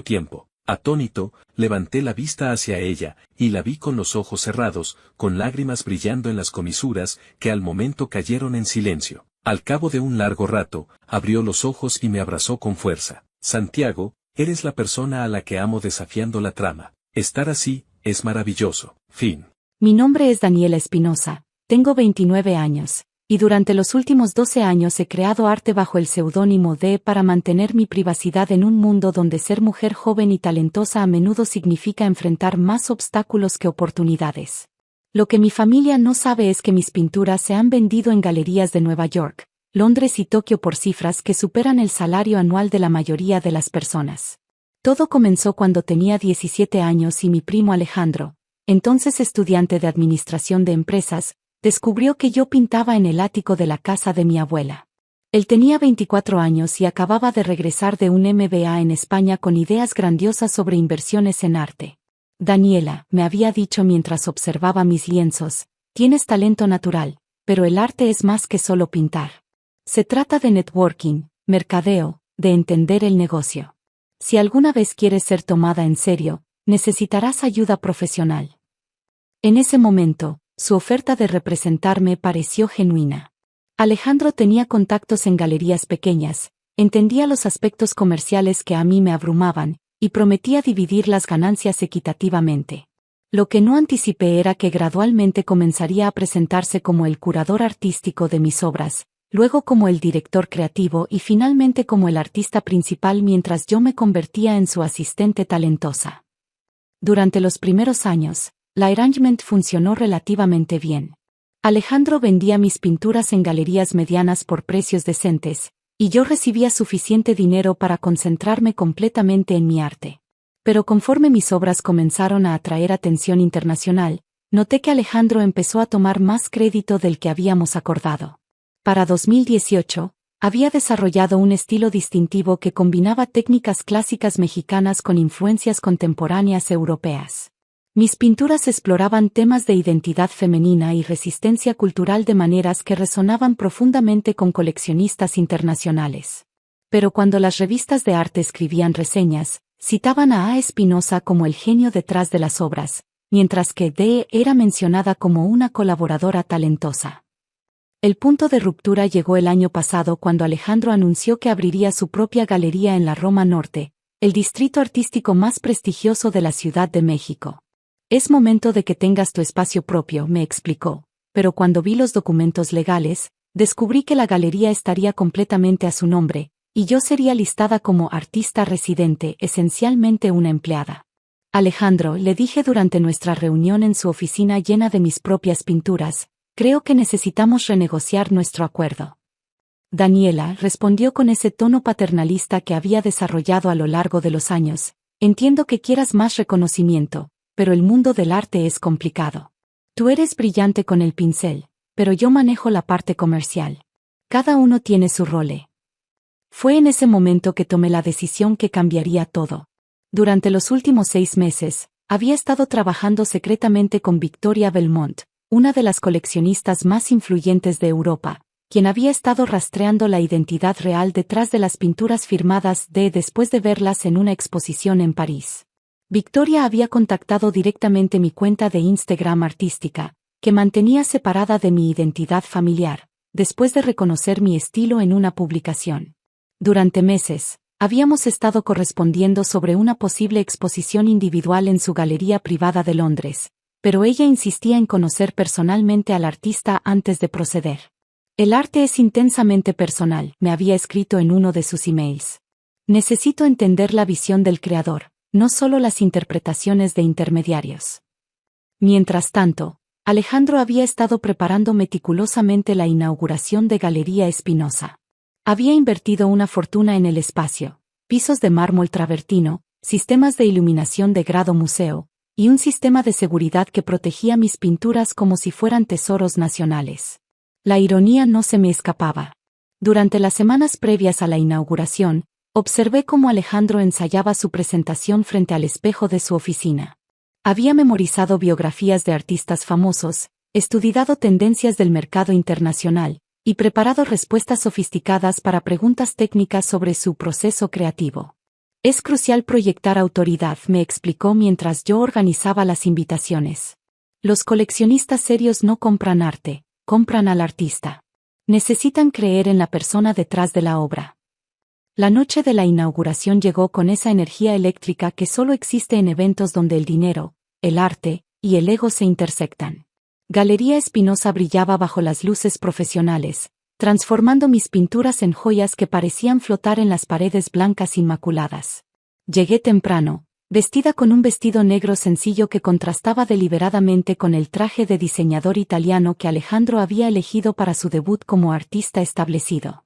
tiempo. Atónito, levanté la vista hacia ella, y la vi con los ojos cerrados, con lágrimas brillando en las comisuras, que al momento cayeron en silencio. Al cabo de un largo rato, abrió los ojos y me abrazó con fuerza. Santiago, eres la persona a la que amo desafiando la trama. Estar así, es maravilloso. Fin. Mi nombre es Daniela Espinosa, tengo 29 años, y durante los últimos 12 años he creado arte bajo el seudónimo de para mantener mi privacidad en un mundo donde ser mujer joven y talentosa a menudo significa enfrentar más obstáculos que oportunidades. Lo que mi familia no sabe es que mis pinturas se han vendido en galerías de Nueva York, Londres y Tokio por cifras que superan el salario anual de la mayoría de las personas. Todo comenzó cuando tenía 17 años y mi primo Alejandro, entonces estudiante de administración de empresas, descubrió que yo pintaba en el ático de la casa de mi abuela. Él tenía 24 años y acababa de regresar de un MBA en España con ideas grandiosas sobre inversiones en arte. Daniela, me había dicho mientras observaba mis lienzos, tienes talento natural, pero el arte es más que solo pintar. Se trata de networking, mercadeo, de entender el negocio. Si alguna vez quieres ser tomada en serio, necesitarás ayuda profesional. En ese momento, su oferta de representarme pareció genuina. Alejandro tenía contactos en galerías pequeñas, entendía los aspectos comerciales que a mí me abrumaban, y prometía dividir las ganancias equitativamente. Lo que no anticipé era que gradualmente comenzaría a presentarse como el curador artístico de mis obras, luego como el director creativo y finalmente como el artista principal mientras yo me convertía en su asistente talentosa. Durante los primeros años, la arrangement funcionó relativamente bien. Alejandro vendía mis pinturas en galerías medianas por precios decentes, y yo recibía suficiente dinero para concentrarme completamente en mi arte. Pero conforme mis obras comenzaron a atraer atención internacional, noté que Alejandro empezó a tomar más crédito del que habíamos acordado. Para 2018, había desarrollado un estilo distintivo que combinaba técnicas clásicas mexicanas con influencias contemporáneas europeas. Mis pinturas exploraban temas de identidad femenina y resistencia cultural de maneras que resonaban profundamente con coleccionistas internacionales. Pero cuando las revistas de arte escribían reseñas, citaban a Espinosa como el genio detrás de las obras, mientras que D. era mencionada como una colaboradora talentosa. El punto de ruptura llegó el año pasado cuando Alejandro anunció que abriría su propia galería en la Roma Norte, el distrito artístico más prestigioso de la Ciudad de México. Es momento de que tengas tu espacio propio, me explicó, pero cuando vi los documentos legales, descubrí que la galería estaría completamente a su nombre, y yo sería listada como artista residente, esencialmente una empleada. Alejandro, le dije durante nuestra reunión en su oficina llena de mis propias pinturas, creo que necesitamos renegociar nuestro acuerdo. Daniela respondió con ese tono paternalista que había desarrollado a lo largo de los años, entiendo que quieras más reconocimiento, pero el mundo del arte es complicado. Tú eres brillante con el pincel, pero yo manejo la parte comercial. Cada uno tiene su rol. Fue en ese momento que tomé la decisión que cambiaría todo. Durante los últimos 6 meses, había estado trabajando secretamente con Victoria Belmont, una de las coleccionistas más influyentes de Europa, quien había estado rastreando la identidad real detrás de las pinturas firmadas después de verlas en una exposición en París. Victoria había contactado directamente mi cuenta de Instagram artística, que mantenía separada de mi identidad familiar, después de reconocer mi estilo en una publicación. Durante meses, habíamos estado correspondiendo sobre una posible exposición individual en su galería privada de Londres, pero ella insistía en conocer personalmente al artista antes de proceder. El arte es intensamente personal, me había escrito en uno de sus emails. Necesito entender la visión del creador, no solo las interpretaciones de intermediarios. Mientras tanto, Alejandro había estado preparando meticulosamente la inauguración de Galería Espinosa. Había invertido una fortuna en el espacio, pisos de mármol travertino, sistemas de iluminación de grado museo, y un sistema de seguridad que protegía mis pinturas como si fueran tesoros nacionales. La ironía no se me escapaba. Durante las semanas previas a la inauguración, observé cómo Alejandro ensayaba su presentación frente al espejo de su oficina. Había memorizado biografías de artistas famosos, estudiado tendencias del mercado internacional, y preparado respuestas sofisticadas para preguntas técnicas sobre su proceso creativo. Es crucial proyectar autoridad, me explicó mientras yo organizaba las invitaciones. Los coleccionistas serios no compran arte, compran al artista. Necesitan creer en la persona detrás de la obra. La noche de la inauguración llegó con esa energía eléctrica que solo existe en eventos donde el dinero, el arte y el ego se intersectan. Galería Espinosa brillaba bajo las luces profesionales, transformando mis pinturas en joyas que parecían flotar en las paredes blancas inmaculadas. Llegué temprano, vestida con un vestido negro sencillo que contrastaba deliberadamente con el traje de diseñador italiano que Alejandro había elegido para su debut como artista establecido.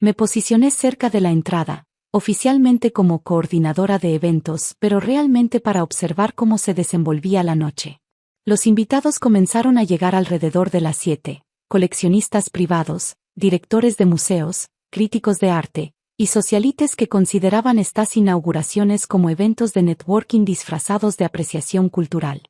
Me posicioné cerca de la entrada, oficialmente como coordinadora de eventos, pero realmente para observar cómo se desenvolvía la noche. Los invitados comenzaron a llegar alrededor de las 7, coleccionistas privados, directores de museos, críticos de arte, y socialites que consideraban estas inauguraciones como eventos de networking disfrazados de apreciación cultural.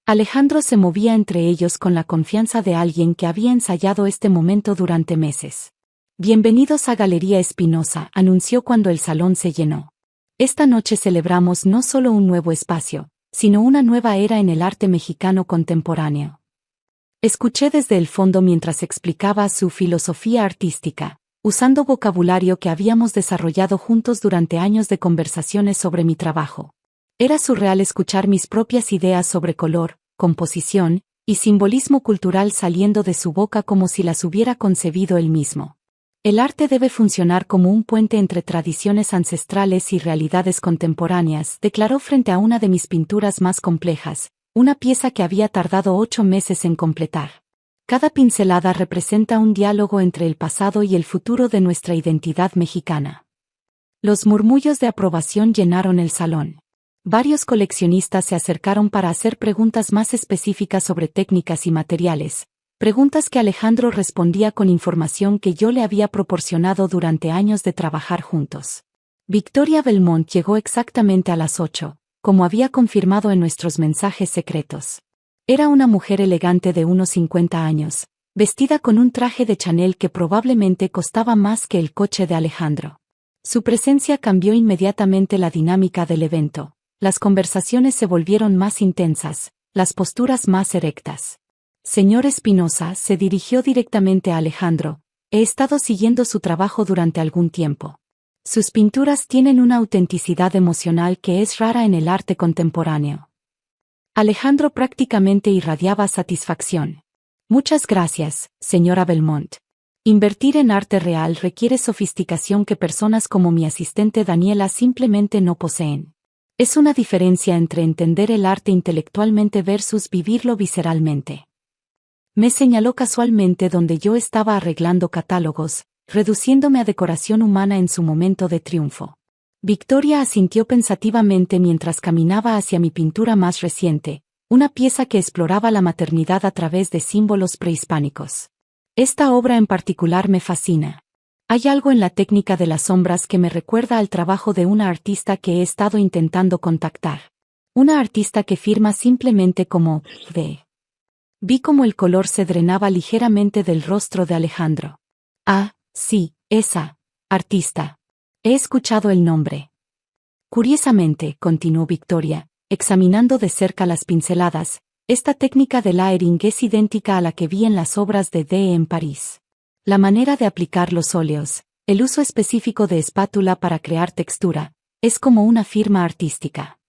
Alejandro se movía entre ellos con la confianza de alguien que había ensayado este momento durante meses. Bienvenidos a Galería Espinosa, anunció cuando el salón se llenó. Esta noche celebramos no solo un nuevo espacio, sino una nueva era en el arte mexicano contemporáneo. Escuché desde el fondo mientras explicaba su filosofía artística, usando vocabulario que habíamos desarrollado juntos durante años de conversaciones sobre mi trabajo. Era surreal escuchar mis propias ideas sobre color, composición y simbolismo cultural saliendo de su boca como si las hubiera concebido él mismo. El arte debe funcionar como un puente entre tradiciones ancestrales y realidades contemporáneas, declaró frente a una de mis pinturas más complejas, una pieza que había tardado 8 meses en completar. Cada pincelada representa un diálogo entre el pasado y el futuro de nuestra identidad mexicana. Los murmullos de aprobación llenaron el salón. Varios coleccionistas se acercaron para hacer preguntas más específicas sobre técnicas y materiales, preguntas que Alejandro respondía con información que yo le había proporcionado durante años de trabajar juntos. Victoria Belmont llegó exactamente a las 8, como había confirmado en nuestros mensajes secretos. Era una mujer elegante de unos 50 años, vestida con un traje de Chanel que probablemente costaba más que el coche de Alejandro. Su presencia cambió inmediatamente la dinámica del evento. Las conversaciones se volvieron más intensas, las posturas más erectas. Señor Espinosa, se dirigió directamente a Alejandro, he estado siguiendo su trabajo durante algún tiempo. Sus pinturas tienen una autenticidad emocional que es rara en el arte contemporáneo. Alejandro prácticamente irradiaba satisfacción. Muchas gracias, señora Belmont. Invertir en arte real requiere sofisticación que personas como mi asistente Daniela simplemente no poseen. Es una diferencia entre entender el arte intelectualmente versus vivirlo visceralmente. Me señaló casualmente donde yo estaba arreglando catálogos, reduciéndome a decoración humana en su momento de triunfo. Victoria asintió pensativamente mientras caminaba hacia mi pintura más reciente, una pieza que exploraba la maternidad a través de símbolos prehispánicos. Esta obra en particular me fascina. Hay algo en la técnica de las sombras que me recuerda al trabajo de una artista que he estado intentando contactar. Una artista que firma simplemente como V. Vi cómo el color se drenaba ligeramente del rostro de Alejandro. Ah, sí, esa artista. He escuchado el nombre. Curiosamente, continuó Victoria, examinando de cerca las pinceladas, esta técnica de layering es idéntica a la que vi en las obras de Dee en París. La manera de aplicar los óleos, el uso específico de espátula para crear textura, es como una firma artística.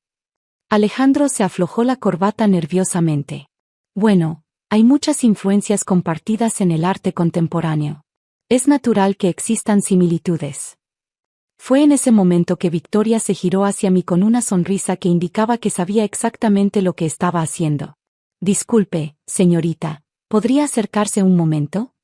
Alejandro se aflojó la corbata nerviosamente. Bueno, hay muchas influencias compartidas en el arte contemporáneo. Es natural que existan similitudes. Fue en ese momento que Victoria se giró hacia mí con una sonrisa que indicaba que sabía exactamente lo que estaba haciendo. Disculpe, señorita, ¿podría acercarse un momento?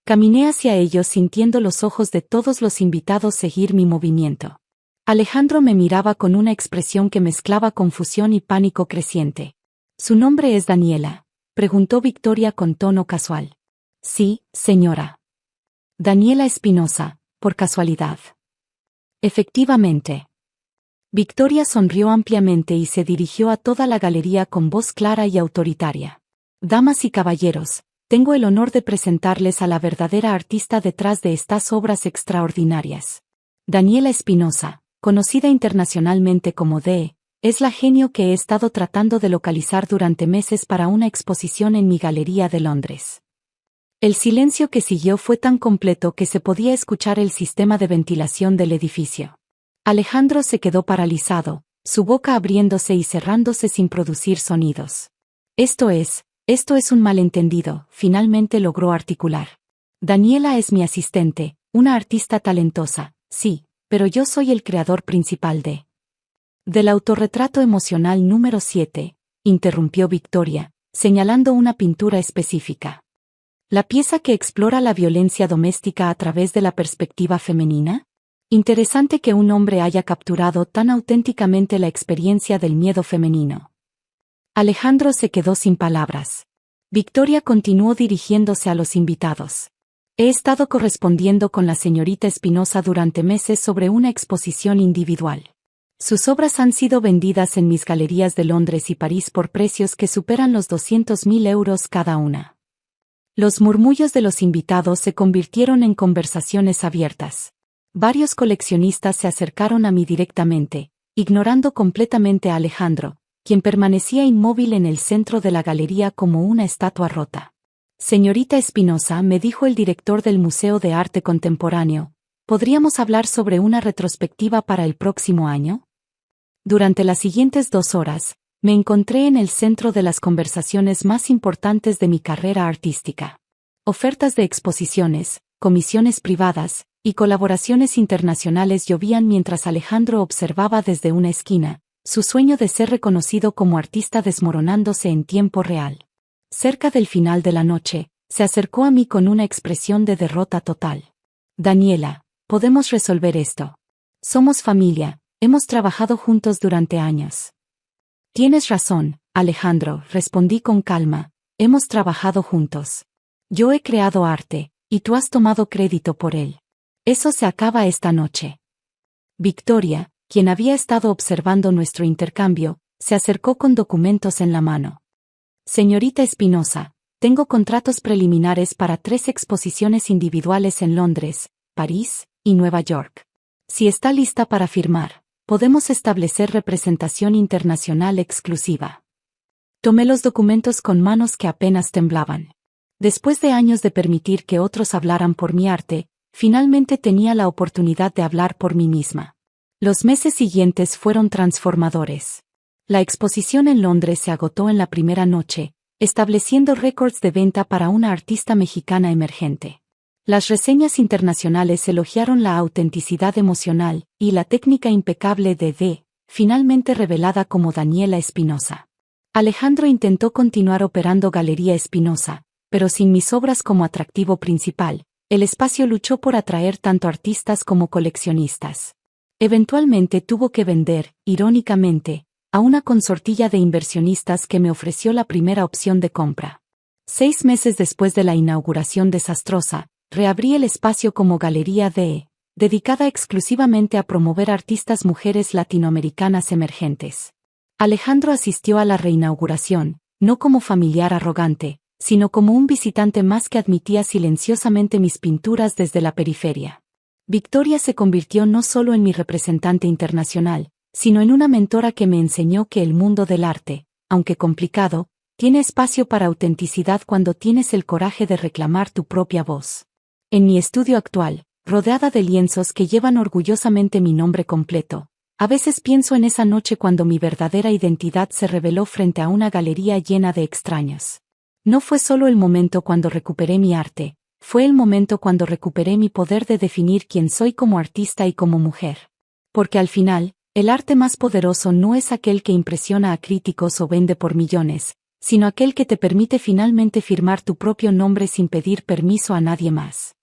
Caminé hacia ellos sintiendo los ojos de todos los invitados seguir mi movimiento. Alejandro me miraba con una expresión que mezclaba confusión y pánico creciente. ¿Su nombre es Daniela?, preguntó Victoria con tono casual. Sí, señora. Daniela Espinosa, por casualidad. Efectivamente. Victoria sonrió ampliamente y se dirigió a toda la galería con voz clara y autoritaria. Damas y caballeros, tengo el honor de presentarles a la verdadera artista detrás de estas obras extraordinarias. Daniela Espinosa, conocida internacionalmente como Dee, es la genio que he estado tratando de localizar durante meses para una exposición en mi galería de Londres. El silencio que siguió fue tan completo que se podía escuchar el sistema de ventilación del edificio. Alejandro se quedó paralizado, su boca abriéndose y cerrándose sin producir sonidos. Esto es un malentendido, finalmente logró articular. Daniela es mi asistente, una artista talentosa, sí, pero yo soy el creador principal del autorretrato emocional número 7, interrumpió Victoria, señalando una pintura específica. ¿La pieza que explora la violencia doméstica a través de la perspectiva femenina? Interesante que un hombre haya capturado tan auténticamente la experiencia del miedo femenino. Alejandro se quedó sin palabras. Victoria continuó dirigiéndose a los invitados. He estado correspondiendo con la señorita Espinosa durante meses sobre una exposición individual. Sus obras han sido vendidas en mis galerías de Londres y París por precios que superan los 200.000 euros cada una. Los murmullos de los invitados se convirtieron en conversaciones abiertas. Varios coleccionistas se acercaron a mí directamente, ignorando completamente a Alejandro, quien permanecía inmóvil en el centro de la galería como una estatua rota. Señorita Espinosa, me dijo el director del Museo de Arte Contemporáneo, ¿podríamos hablar sobre una retrospectiva para el próximo año? Durante las siguientes 2 horas, me encontré en el centro de las conversaciones más importantes de mi carrera artística. Ofertas de exposiciones, comisiones privadas y colaboraciones internacionales llovían mientras Alejandro observaba desde una esquina, su sueño de ser reconocido como artista desmoronándose en tiempo real. Cerca del final de la noche, se acercó a mí con una expresión de derrota total. Daniela, podemos resolver esto. Somos familia, hemos trabajado juntos durante años. Tienes razón, Alejandro, respondí con calma, hemos trabajado juntos. Yo he creado arte, y tú has tomado crédito por él. Eso se acaba esta noche. Victoria, quien había estado observando nuestro intercambio, se acercó con documentos en la mano. Señorita Espinosa, tengo contratos preliminares para 3 exposiciones individuales en Londres, París y Nueva York. Si está lista para firmar, podemos establecer representación internacional exclusiva. Tomé los documentos con manos que apenas temblaban. Después de años de permitir que otros hablaran por mi arte, finalmente tenía la oportunidad de hablar por mí misma. Los meses siguientes fueron transformadores. La exposición en Londres se agotó en la primera noche, estableciendo récords de venta para una artista mexicana emergente. Las reseñas internacionales elogiaron la autenticidad emocional y la técnica impecable de finalmente revelada como Daniela Espinosa. Alejandro intentó continuar operando Galería Espinosa, pero sin mis obras como atractivo principal, el espacio luchó por atraer tanto artistas como coleccionistas. Eventualmente tuvo que vender, irónicamente, a una consortilla de inversionistas que me ofreció la primera opción de compra. 6 meses después de la inauguración desastrosa, reabrí el espacio como Galería dedicada exclusivamente a promover artistas mujeres latinoamericanas emergentes. Alejandro asistió a la reinauguración, no como familiar arrogante, sino como un visitante más que admitía silenciosamente mis pinturas desde la periferia. Victoria se convirtió no solo en mi representante internacional, sino en una mentora que me enseñó que el mundo del arte, aunque complicado, tiene espacio para autenticidad cuando tienes el coraje de reclamar tu propia voz. En mi estudio actual, rodeada de lienzos que llevan orgullosamente mi nombre completo, a veces pienso en esa noche cuando mi verdadera identidad se reveló frente a una galería llena de extraños. No fue solo el momento cuando recuperé mi arte, fue el momento cuando recuperé mi poder de definir quién soy como artista y como mujer. Porque al final, el arte más poderoso no es aquel que impresiona a críticos o vende por millones, sino aquel que te permite finalmente firmar tu propio nombre sin pedir permiso a nadie más.